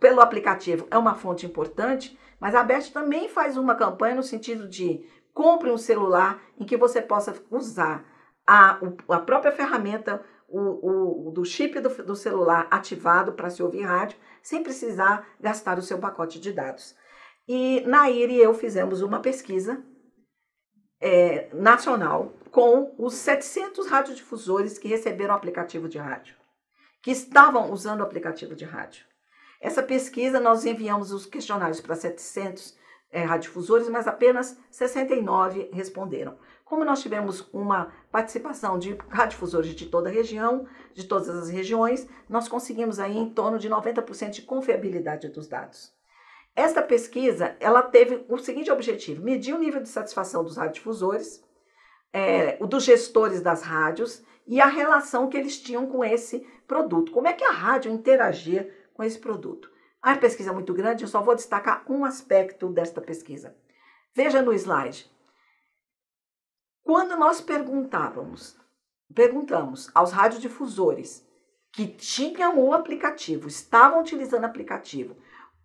S2: pelo aplicativo, é uma fonte importante, mas a ABERT também faz uma campanha no sentido de compre um celular em que você possa usar a própria ferramenta, do chip do celular ativado para se ouvir rádio, sem precisar gastar o seu pacote de dados. E Nair e eu fizemos uma pesquisa nacional com os 700 radiodifusores que receberam o aplicativo de rádio, que estavam usando o aplicativo de rádio. Essa pesquisa, nós enviamos os questionários para 700 radiodifusores, mas apenas 69 responderam. Como nós tivemos uma participação de radiodifusores de toda a região, de todas as regiões, nós conseguimos aí em torno de 90% de confiabilidade dos dados. Esta pesquisa, ela teve o seguinte objetivo: medir o nível de satisfação dos radiodifusores, dos gestores das rádios e a relação que eles tinham com esse produto. Como é que a rádio interagia com esse produto? A pesquisa é muito grande, eu só vou destacar um aspecto desta pesquisa. Veja no slide. Quando nós perguntamos aos radiodifusores que tinham o aplicativo, estavam utilizando o aplicativo,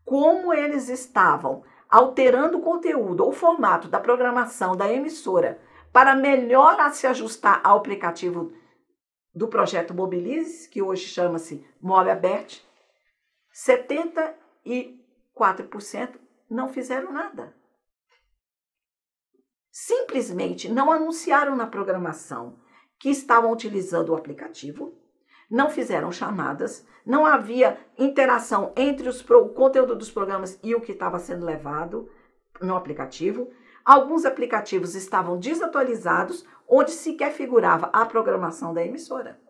S2: como eles estavam alterando o conteúdo ou formato da programação da emissora para melhor se ajustar ao aplicativo do projeto Mobilize, que hoje chama-se Mob ABERT, 74% não fizeram nada. Simplesmente não anunciaram na programação que estavam utilizando o aplicativo, não fizeram chamadas, não havia interação entre o conteúdo dos programas e o que estava sendo levado no aplicativo. Alguns aplicativos estavam desatualizados, onde sequer figurava a programação da emissora.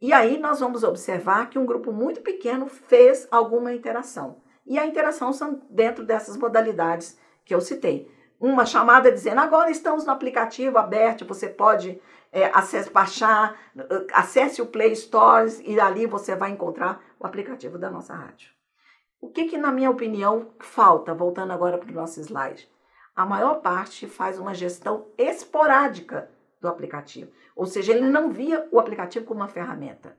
S2: E aí nós vamos observar que um grupo muito pequeno fez alguma interação. E a interação são dentro dessas modalidades que eu citei. Uma chamada dizendo, agora estamos no aplicativo aberto, você pode baixar, acesse o Play Stores e ali você vai encontrar o aplicativo da nossa rádio. O que na minha opinião, falta, voltando agora para o nosso slide? A maior parte faz uma gestão esporádica do aplicativo. Ou seja, ele não via o aplicativo como uma ferramenta.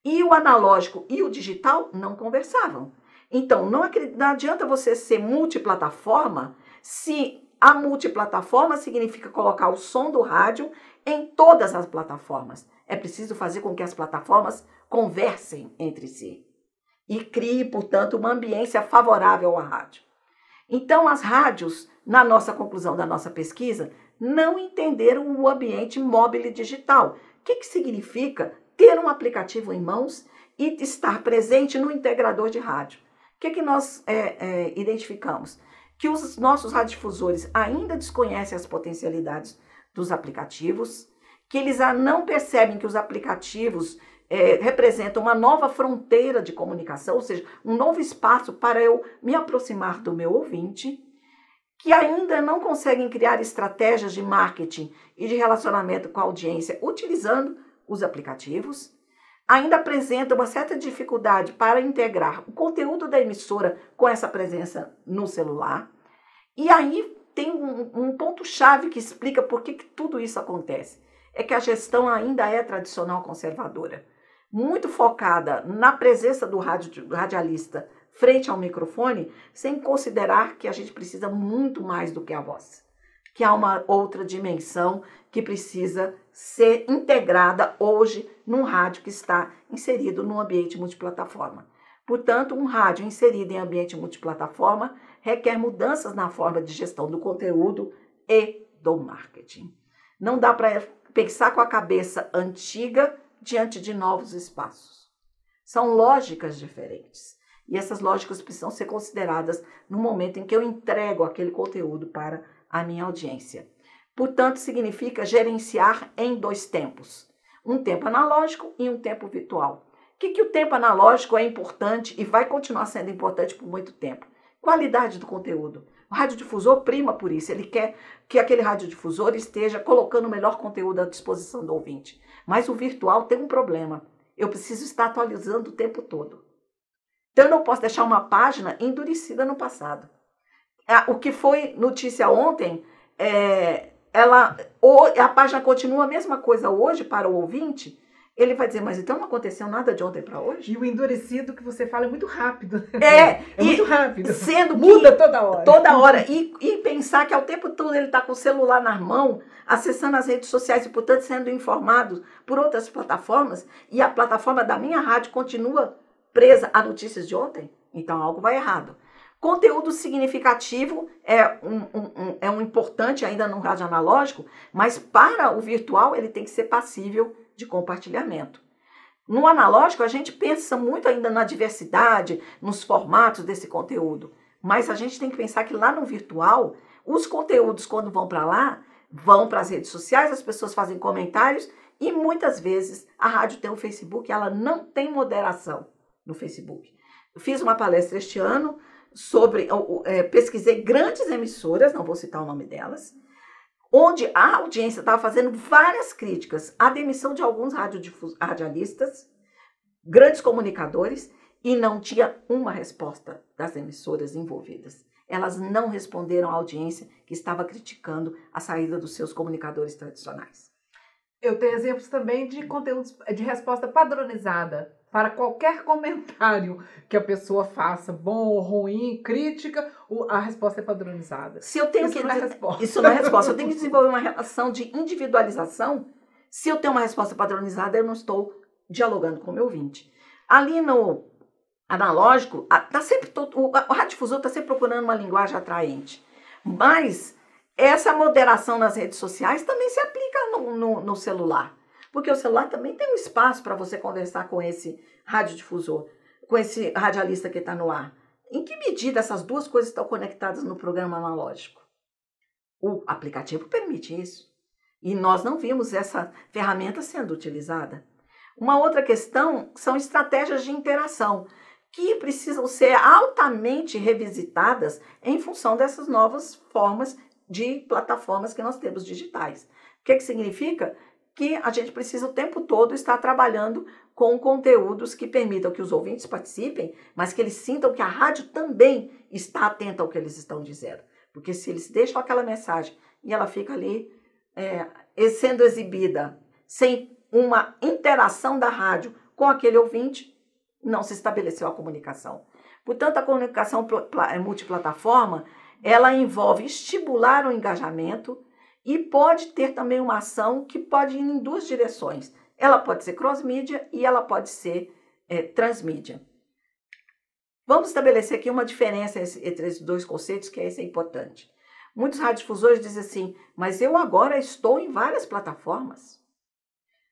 S2: E o analógico e o digital não conversavam. Então, não adianta você ser multiplataforma se a multiplataforma significa colocar o som do rádio em todas as plataformas. É preciso fazer com que as plataformas conversem entre si e crie, portanto, uma ambiência favorável à rádio. Então, as rádios, na nossa conclusão da nossa pesquisa, não entenderam o ambiente móvel e digital. O que significa ter um aplicativo em mãos e estar presente no integrador de rádio? O que nós identificamos? Que os nossos radiodifusores ainda desconhecem as potencialidades dos aplicativos, que eles não percebem que os aplicativos representam uma nova fronteira de comunicação, ou seja, um novo espaço para eu me aproximar do meu ouvinte, que ainda não conseguem criar estratégias de marketing e de relacionamento com a audiência utilizando os aplicativos, ainda apresentam uma certa dificuldade para integrar o conteúdo da emissora com essa presença no celular. E aí tem um ponto-chave que explica por que tudo isso acontece. É que a gestão ainda é tradicional conservadora, muito focada na presença do radialista frente ao microfone, sem considerar que a gente precisa muito mais do que a voz, que há uma outra dimensão que precisa ser integrada hoje num rádio que está inserido num ambiente multiplataforma. Portanto, um rádio inserido em ambiente multiplataforma requer mudanças na forma de gestão do conteúdo e do marketing. Não dá para pensar com a cabeça antiga diante de novos espaços. São lógicas diferentes. E essas lógicas precisam ser consideradas no momento em que eu entrego aquele conteúdo para a minha audiência. Portanto, significa gerenciar em 2 tempos. Um tempo analógico e um tempo virtual. O que o tempo analógico é importante e vai continuar sendo importante por muito tempo? Qualidade do conteúdo. O radiodifusor prima por isso. Ele quer que aquele radiodifusor esteja colocando o melhor conteúdo à disposição do ouvinte. Mas o virtual tem um problema. Eu preciso estar atualizando o tempo todo. Então, eu não posso deixar uma página endurecida no passado. O que foi notícia ontem, a página continua a mesma coisa hoje para o ouvinte. Ele vai dizer, mas então não aconteceu nada de ontem para hoje?
S3: E o endurecido que você fala é muito rápido.
S2: É
S3: muito rápido.
S2: Sendo que
S3: muda toda hora.
S2: Toda hora. E pensar que ao tempo todo ele está com o celular na mão, acessando as redes sociais e, portanto, sendo informado por outras plataformas, e a plataforma da minha rádio continua presa a notícias de ontem, então algo vai errado. Conteúdo significativo é um importante ainda no rádio analógico, mas para o virtual ele tem que ser passível de compartilhamento. No analógico a gente pensa muito ainda na diversidade, nos formatos desse conteúdo, mas a gente tem que pensar que lá no virtual, os conteúdos quando vão para lá, vão para as redes sociais, as pessoas fazem comentários e muitas vezes a rádio tem o Facebook, ela não tem moderação no Facebook. Eu fiz uma palestra este ano pesquisei grandes emissoras, não vou citar o nome delas, onde a audiência estava fazendo várias críticas à demissão de alguns radialistas, grandes comunicadores, e não tinha uma resposta das emissoras envolvidas. Elas não responderam à audiência que estava criticando a saída dos seus comunicadores tradicionais.
S3: Eu tenho exemplos também de conteúdos de resposta padronizada para qualquer comentário que a pessoa faça, bom ou ruim, crítica, a resposta é padronizada.
S2: Se eu tenho
S3: Isso não é resposta.
S2: Isso não é resposta. Eu tenho que desenvolver uma relação de individualização. Se eu tenho uma resposta padronizada, eu não estou dialogando com o meu ouvinte. Ali no analógico, o radiodifusor está sempre procurando uma linguagem atraente. Mas essa moderação nas redes sociais também se aplica no celular. Porque o celular também tem um espaço para você conversar com esse radiodifusor, com esse radialista que está no ar. Em que medida essas duas coisas estão conectadas no programa analógico? O aplicativo permite isso. E nós não vimos essa ferramenta sendo utilizada. Uma outra questão são estratégias de interação, que precisam ser altamente revisitadas em função dessas novas formas de plataformas que nós temos digitais. O que significa? Que a gente precisa o tempo todo estar trabalhando com conteúdos que permitam que os ouvintes participem, mas que eles sintam que a rádio também está atenta ao que eles estão dizendo. Porque se eles deixam aquela mensagem e ela fica ali sendo exibida sem uma interação da rádio com aquele ouvinte, não se estabeleceu a comunicação. Portanto, a comunicação multiplataforma, ela envolve estimular o engajamento, e pode ter também uma ação que pode ir em 2 direções. Ela pode ser cross-mídia e ela pode ser transmídia. Vamos estabelecer aqui uma diferença entre esses 2 conceitos, que esse é importante. Muitos radiodifusores dizem assim, mas eu agora estou em várias plataformas.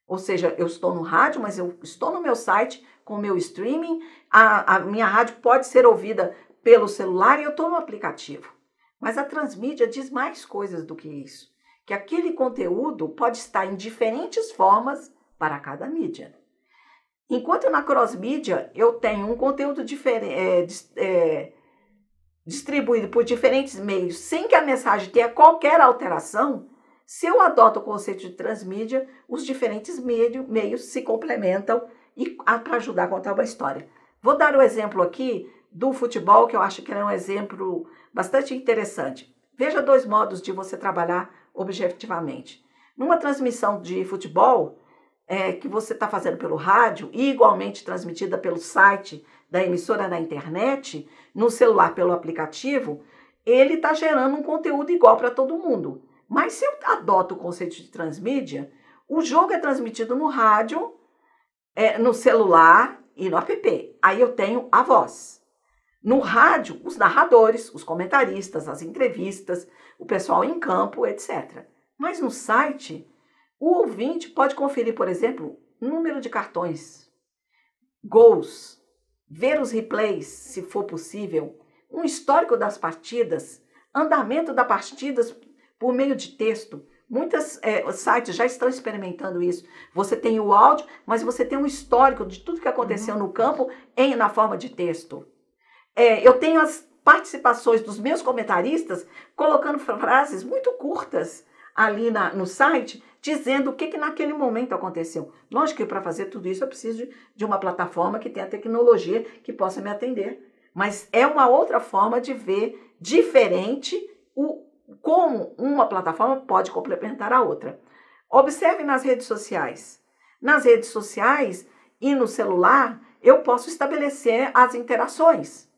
S2: Ou seja, eu estou no rádio, mas eu estou no meu site com o meu streaming, a minha rádio pode ser ouvida pelo celular e eu estou no aplicativo. Mas a transmídia diz mais coisas do que isso. Que aquele conteúdo pode estar em diferentes formas para cada mídia. Enquanto na cross-mídia eu tenho um conteúdo distribuído por diferentes meios, sem que a mensagem tenha qualquer alteração, se eu adoto o conceito de transmídia, os diferentes meios se complementam para ajudar a contar uma história. Vou dar o exemplo aqui do futebol, que eu acho que é um exemplo bastante interessante. Veja 2 modos de você trabalhar objetivamente. Numa transmissão de futebol, que você está fazendo pelo rádio, e igualmente transmitida pelo site da emissora na internet, no celular pelo aplicativo, ele está gerando um conteúdo igual para todo mundo. Mas se eu adoto o conceito de transmídia, o jogo é transmitido no rádio, no celular e no app. Aí eu tenho a voz. No rádio, os narradores, os comentaristas, as entrevistas, o pessoal em campo, etc. Mas no site, o ouvinte pode conferir, por exemplo, número de cartões, gols, ver os replays, se for possível, um histórico das partidas, andamento das partidas por meio de texto. Muitos sites já estão experimentando isso. Você tem o áudio, mas você tem um histórico de tudo que aconteceu no campo na forma de texto. Eu tenho as participações dos meus comentaristas colocando frases muito curtas ali no site, dizendo o que naquele momento aconteceu. Lógico que para fazer tudo isso eu preciso de uma plataforma que tenha tecnologia que possa me atender. Mas é uma outra forma de ver diferente como uma plataforma pode complementar a outra. Observe nas redes sociais. Nas redes sociais e no celular, eu posso estabelecer as interações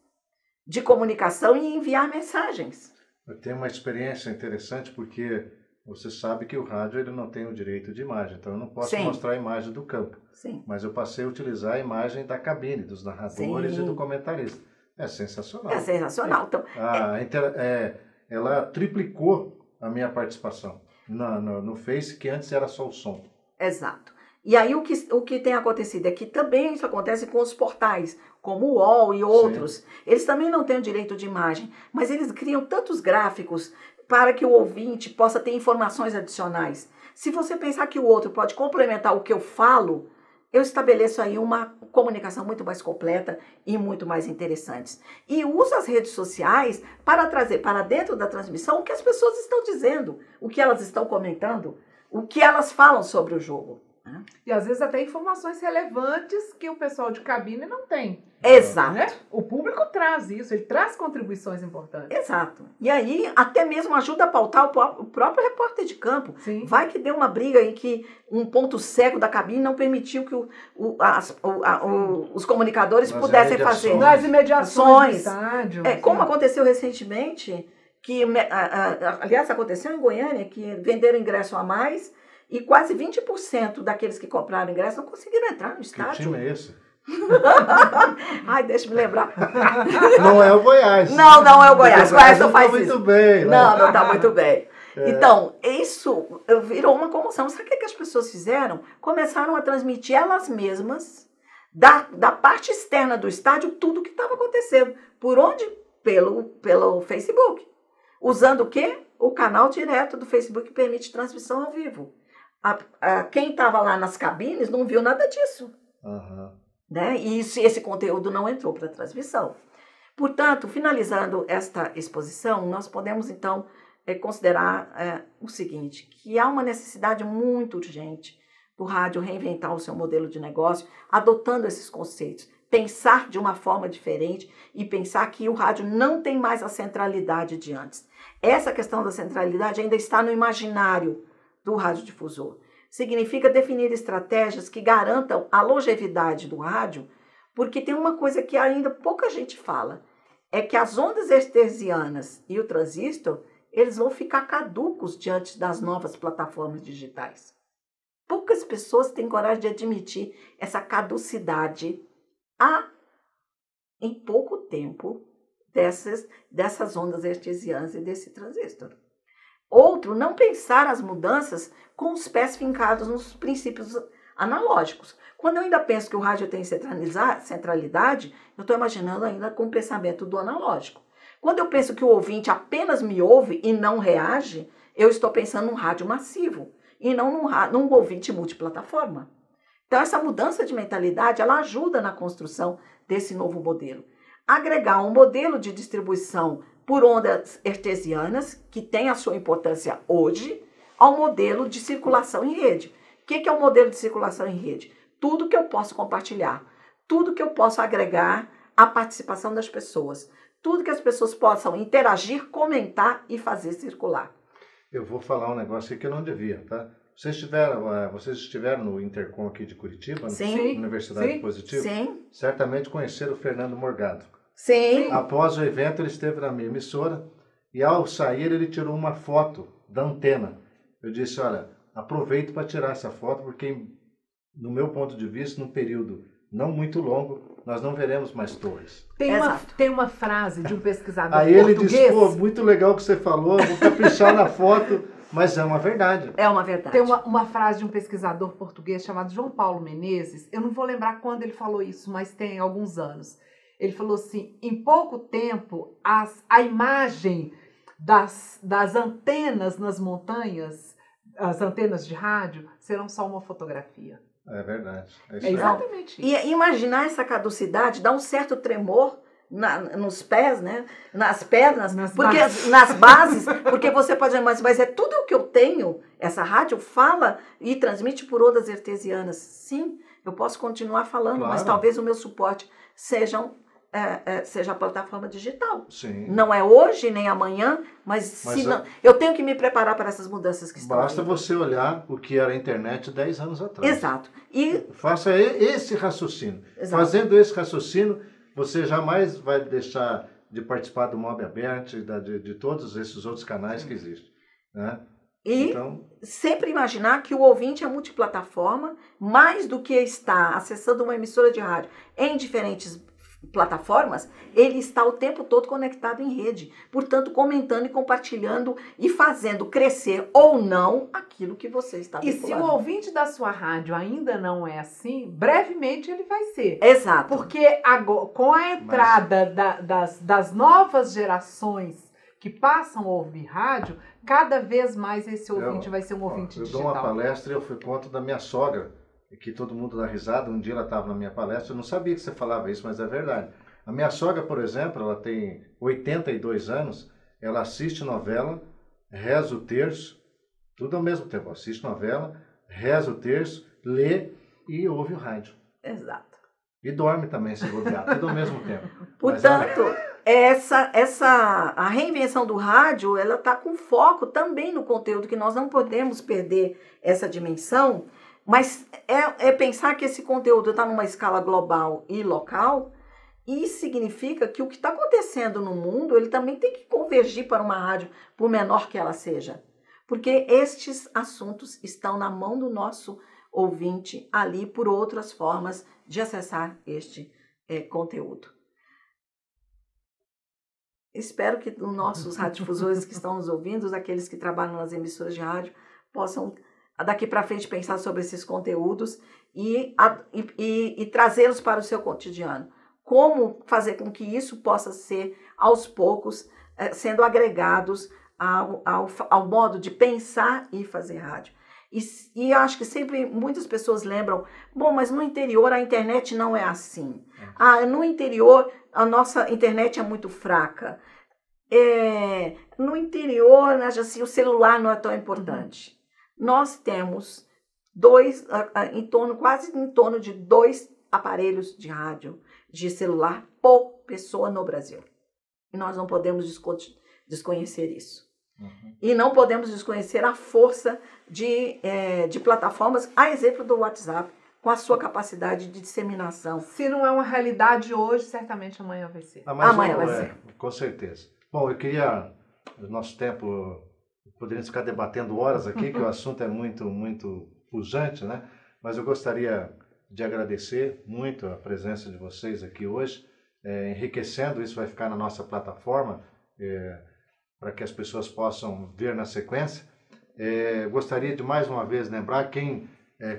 S2: de comunicação e enviar mensagens.
S1: Eu tenho uma experiência interessante porque você sabe que o rádio ele não tem o direito de imagem, então eu não posso mostrar a imagem do campo.
S2: Sim.
S1: Mas eu passei a utilizar a imagem da cabine, dos narradores e do comentarista. É sensacional.
S2: É sensacional. Então,
S1: ela triplicou a minha participação no Face, que antes era só o som.
S2: Exato. E aí o que tem acontecido é que também isso acontece com os portais, como o UOL e outros. Sim. Eles também não têm o direito de imagem, mas eles criam tantos gráficos para que o ouvinte possa ter informações adicionais. Se você pensar que o outro pode complementar o que eu falo, eu estabeleço aí uma comunicação muito mais completa e muito mais interessante. E uso as redes sociais para trazer para dentro da transmissão o que as pessoas estão dizendo, o que elas estão comentando, o que elas falam sobre o jogo.
S3: E às vezes até informações relevantes que o pessoal de cabine não tem.
S2: Exato.
S3: Né? O público traz isso, ele traz contribuições importantes.
S2: Exato. E aí até mesmo ajuda a pautar o próprio repórter de campo.
S3: Sim.
S2: Vai que deu uma briga em que um ponto cego da cabine não permitiu que os comunicadores pudessem fazer.
S3: Nas imediações do estádio.
S2: Como aconteceu recentemente, que aliás aconteceu em Goiânia, que venderam ingresso a mais e quase 20% daqueles que compraram ingresso não conseguiram entrar no estádio.
S1: Que time é esse?
S2: Ai, deixa eu me lembrar.
S1: Não é o Goiás.
S2: Não é o Goiás. O Goiás não faz
S1: isso.
S2: Não
S1: está muito bem.
S2: Não está muito bem. Então, isso virou uma comoção. Sabe o que as pessoas fizeram? Começaram a transmitir elas mesmas, da parte externa do estádio, tudo o que estava acontecendo. Por onde? Pelo Facebook. Usando o quê? O canal direto do Facebook que permite transmissão ao vivo. Quem estava lá nas cabines não viu nada disso.
S1: Uhum.
S2: Né? E esse conteúdo não entrou para a transmissão. Portanto, finalizando esta exposição, nós podemos, então, considerar o seguinte, que há uma necessidade muito urgente do rádio reinventar o seu modelo de negócio, adotando esses conceitos, pensar de uma forma diferente e pensar que o rádio não tem mais a centralidade de antes. Essa questão da centralidade ainda está no imaginário do radiodifusor. Significa definir estratégias que garantam a longevidade do rádio, porque tem uma coisa que ainda pouca gente fala, é que as ondas hertzianas e o transistor, eles vão ficar caducos diante das novas plataformas digitais. Poucas pessoas têm coragem de admitir essa caducidade em pouco tempo dessas ondas hertzianas e desse transistor. Outro, não pensar as mudanças com os pés fincados nos princípios analógicos. Quando eu ainda penso que o rádio tem centralidade, eu estou imaginando ainda com o pensamento do analógico. Quando eu penso que o ouvinte apenas me ouve e não reage, eu estou pensando num rádio massivo e não num ouvinte multiplataforma. Então, essa mudança de mentalidade, ela ajuda na construção desse novo modelo. Agregar um modelo de distribuição por ondas hertzianas, que tem a sua importância hoje, ao modelo de circulação em rede. O que é o modelo de circulação em rede? Tudo que eu posso compartilhar, tudo que eu posso agregar à participação das pessoas, tudo que as pessoas possam interagir, comentar e fazer circular.
S1: Eu vou falar um negócio aqui que eu não devia, tá? Vocês estiveram no Intercom aqui de Curitiba,
S2: Sim.
S1: Na Universidade Positivo?
S2: Sim.
S1: Certamente conheceram o Fernando Morgado.
S2: Sim.
S1: Após o evento, ele esteve na minha emissora e, ao sair, ele tirou uma foto da antena. Eu disse, olha, aproveito para tirar essa foto, porque, no meu ponto de vista, num período não muito longo, nós não veremos mais torres.
S3: Tem uma frase de um pesquisador
S1: Aí ele
S3: português...
S1: disse, pô, muito legal o que você falou, vou caprichar na foto mas é uma verdade.
S2: É uma verdade.
S3: Tem uma frase de um pesquisador português chamado João Paulo Menezes, eu não vou lembrar quando ele falou isso, mas tem alguns anos. Ele falou assim, em pouco tempo, a imagem das antenas nas montanhas, as antenas de rádio, serão só uma fotografia.
S1: É verdade.
S3: É exatamente isso.
S2: E imaginar essa caducidade dá um certo tremor nos pés, né? Nas pernas, nas bases, porque você pode dizer, mas é tudo o que eu tenho. Essa rádio fala e transmite por ondas artesianas. Sim, eu posso continuar falando,
S1: claro.
S2: Mas talvez o meu suporte seja a plataforma digital.
S1: Sim.
S2: Não é hoje nem amanhã, mas eu tenho que me preparar para essas mudanças que estão
S1: Basta
S2: vindo.
S1: você olhar o que era a internet 10 anos atrás.
S2: Exato. E
S1: faça esse raciocínio.
S2: Exato.
S1: Fazendo esse raciocínio, você jamais vai deixar de participar do Mob Aberto e de todos esses outros canais que existem. Né?
S2: E sempre imaginar que o ouvinte é multiplataforma, mais do que estar acessando uma emissora de rádio em diferentes plataformas, ele está o tempo todo conectado em rede, portanto comentando e compartilhando e fazendo crescer ou não aquilo que você está
S3: vinculado. E se o ouvinte da sua rádio ainda não é assim, brevemente ele vai ser.
S2: Exato.
S3: Porque agora, com a entrada das novas gerações que passam a ouvir rádio, cada vez mais esse ouvinte vai ser um ouvinte digital.
S1: Eu dou uma palestra e eu fui conta da minha sogra, que todo mundo dá risada. Um dia ela estava na minha palestra, eu não sabia que você falava isso, mas é verdade. A minha sogra, por exemplo, ela tem 82 anos, ela assiste novela, reza o terço, tudo ao mesmo tempo. Assiste novela, reza o terço, lê e ouve o rádio.
S2: Exato.
S1: E dorme também, se bobear, tudo ao mesmo tempo.
S2: Portanto, a reinvenção do rádio, ela está com foco também no conteúdo, que nós não podemos perder essa dimensão. Mas é pensar que esse conteúdo está numa escala global e local, e significa que o que está acontecendo no mundo, ele também tem que convergir para uma rádio, por menor que ela seja. Porque estes assuntos estão na mão do nosso ouvinte ali por outras formas de acessar este conteúdo. Espero que os nossos radiodifusores que estão nos ouvindo, aqueles que trabalham nas emissoras de rádio, possam daqui para frente pensar sobre esses conteúdos e trazê-los para o seu cotidiano. Como fazer com que isso possa ser, aos poucos, sendo agregados ao modo de pensar e fazer rádio. E eu acho que sempre muitas pessoas lembram, bom, mas no interior a internet não é assim. No interior a nossa internet é muito fraca. No interior, assim, o celular não é tão importante. Nós temos quase em torno de 2 aparelhos de rádio, de celular, por pessoa no Brasil. E nós não podemos desconhecer isso. E não podemos desconhecer a força de plataformas, a exemplo do WhatsApp, com a sua capacidade de disseminação.
S3: Se não é uma realidade hoje, certamente amanhã vai ser.
S2: Amanhã vai ser.
S1: Com certeza. Bom, eu queria, no nosso tempo, poderíamos ficar debatendo horas aqui, que o assunto é muito, muito pujante, né? Mas eu gostaria de agradecer muito a presença de vocês aqui hoje, enriquecendo. Isso vai ficar na nossa plataforma, para que as pessoas possam ver na sequência. Gostaria de mais uma vez lembrar, quem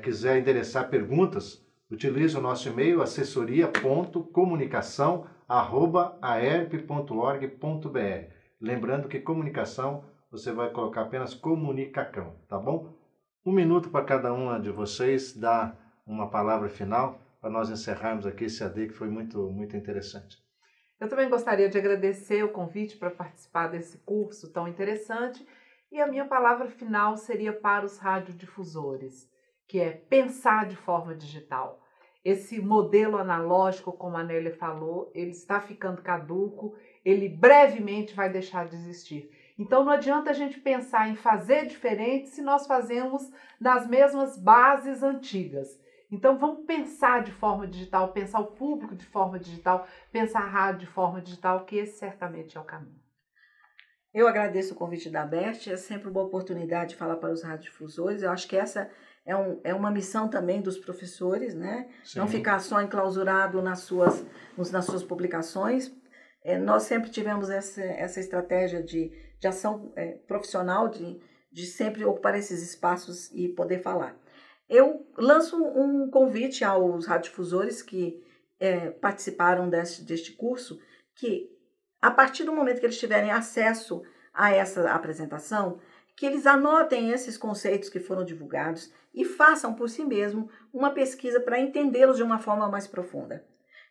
S1: quiser endereçar perguntas, utilize o nosso e-mail, assessoria.comunicação@aerp.org.br. Lembrando que comunicação você vai colocar apenas comunicacão, tá bom? 1 minuto para cada uma de vocês, dar uma palavra final para nós encerrarmos aqui esse AD, que foi muito, muito interessante.
S3: Eu também gostaria de agradecer o convite para participar desse curso tão interessante, e a minha palavra final seria para os radiodifusores, que é pensar de forma digital. Esse modelo analógico, como a Nélia falou, ele está ficando caduco, ele brevemente vai deixar de existir. Então não adianta a gente pensar em fazer diferente se nós fazemos nas mesmas bases antigas. Então vamos pensar de forma digital, pensar o público de forma digital, pensar a rádio de forma digital, que esse certamente é o caminho.
S2: Eu agradeço o convite da Bert, é sempre uma oportunidade de falar para os radiodifusores. Eu acho que essa é uma missão também dos professores, né? Sim. Não ficar só enclausurado nas suas publicações. Nós sempre tivemos essa estratégia de ação profissional, de sempre ocupar esses espaços e poder falar. Eu lanço um convite aos radiodifusores que participaram deste curso, que a partir do momento que eles tiverem acesso a essa apresentação, que eles anotem esses conceitos que foram divulgados e façam por si mesmo uma pesquisa para entendê-los de uma forma mais profunda.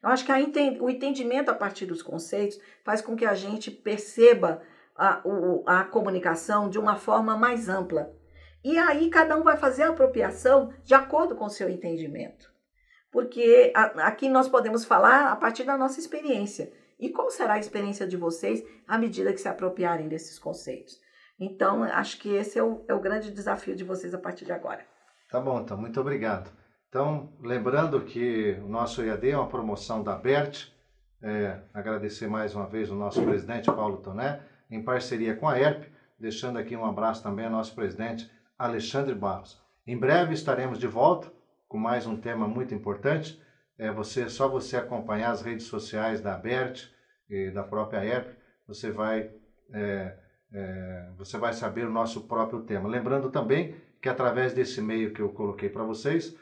S2: Eu acho que o entendimento a partir dos conceitos faz com que a gente perceba a comunicação de uma forma mais ampla. E aí cada um vai fazer a apropriação de acordo com o seu entendimento. Porque aqui nós podemos falar a partir da nossa experiência. E qual será a experiência de vocês à medida que se apropriarem desses conceitos? Então, acho que esse é o grande desafio de vocês a partir de agora.
S1: Tá bom, então, muito obrigado. Então, lembrando que o nosso EAD é uma promoção da ABERT, agradecer mais uma vez o nosso presidente Paulo Toné, em parceria com a ERP, deixando aqui um abraço também ao nosso presidente Alexandre Barros. Em breve estaremos de volta com mais um tema muito importante. Só você acompanhar as redes sociais da ABERT e da própria ERP, você vai saber o nosso próprio tema. Lembrando também que através desse e-mail que eu coloquei para vocês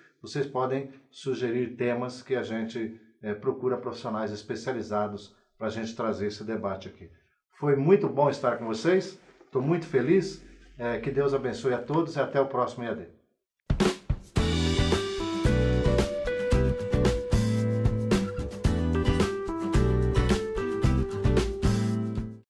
S1: podem sugerir temas que a gente procura profissionais especializados para a gente trazer esse debate aqui. Foi muito bom estar com vocês, estou muito feliz, que Deus abençoe a todos e até o próximo EAD.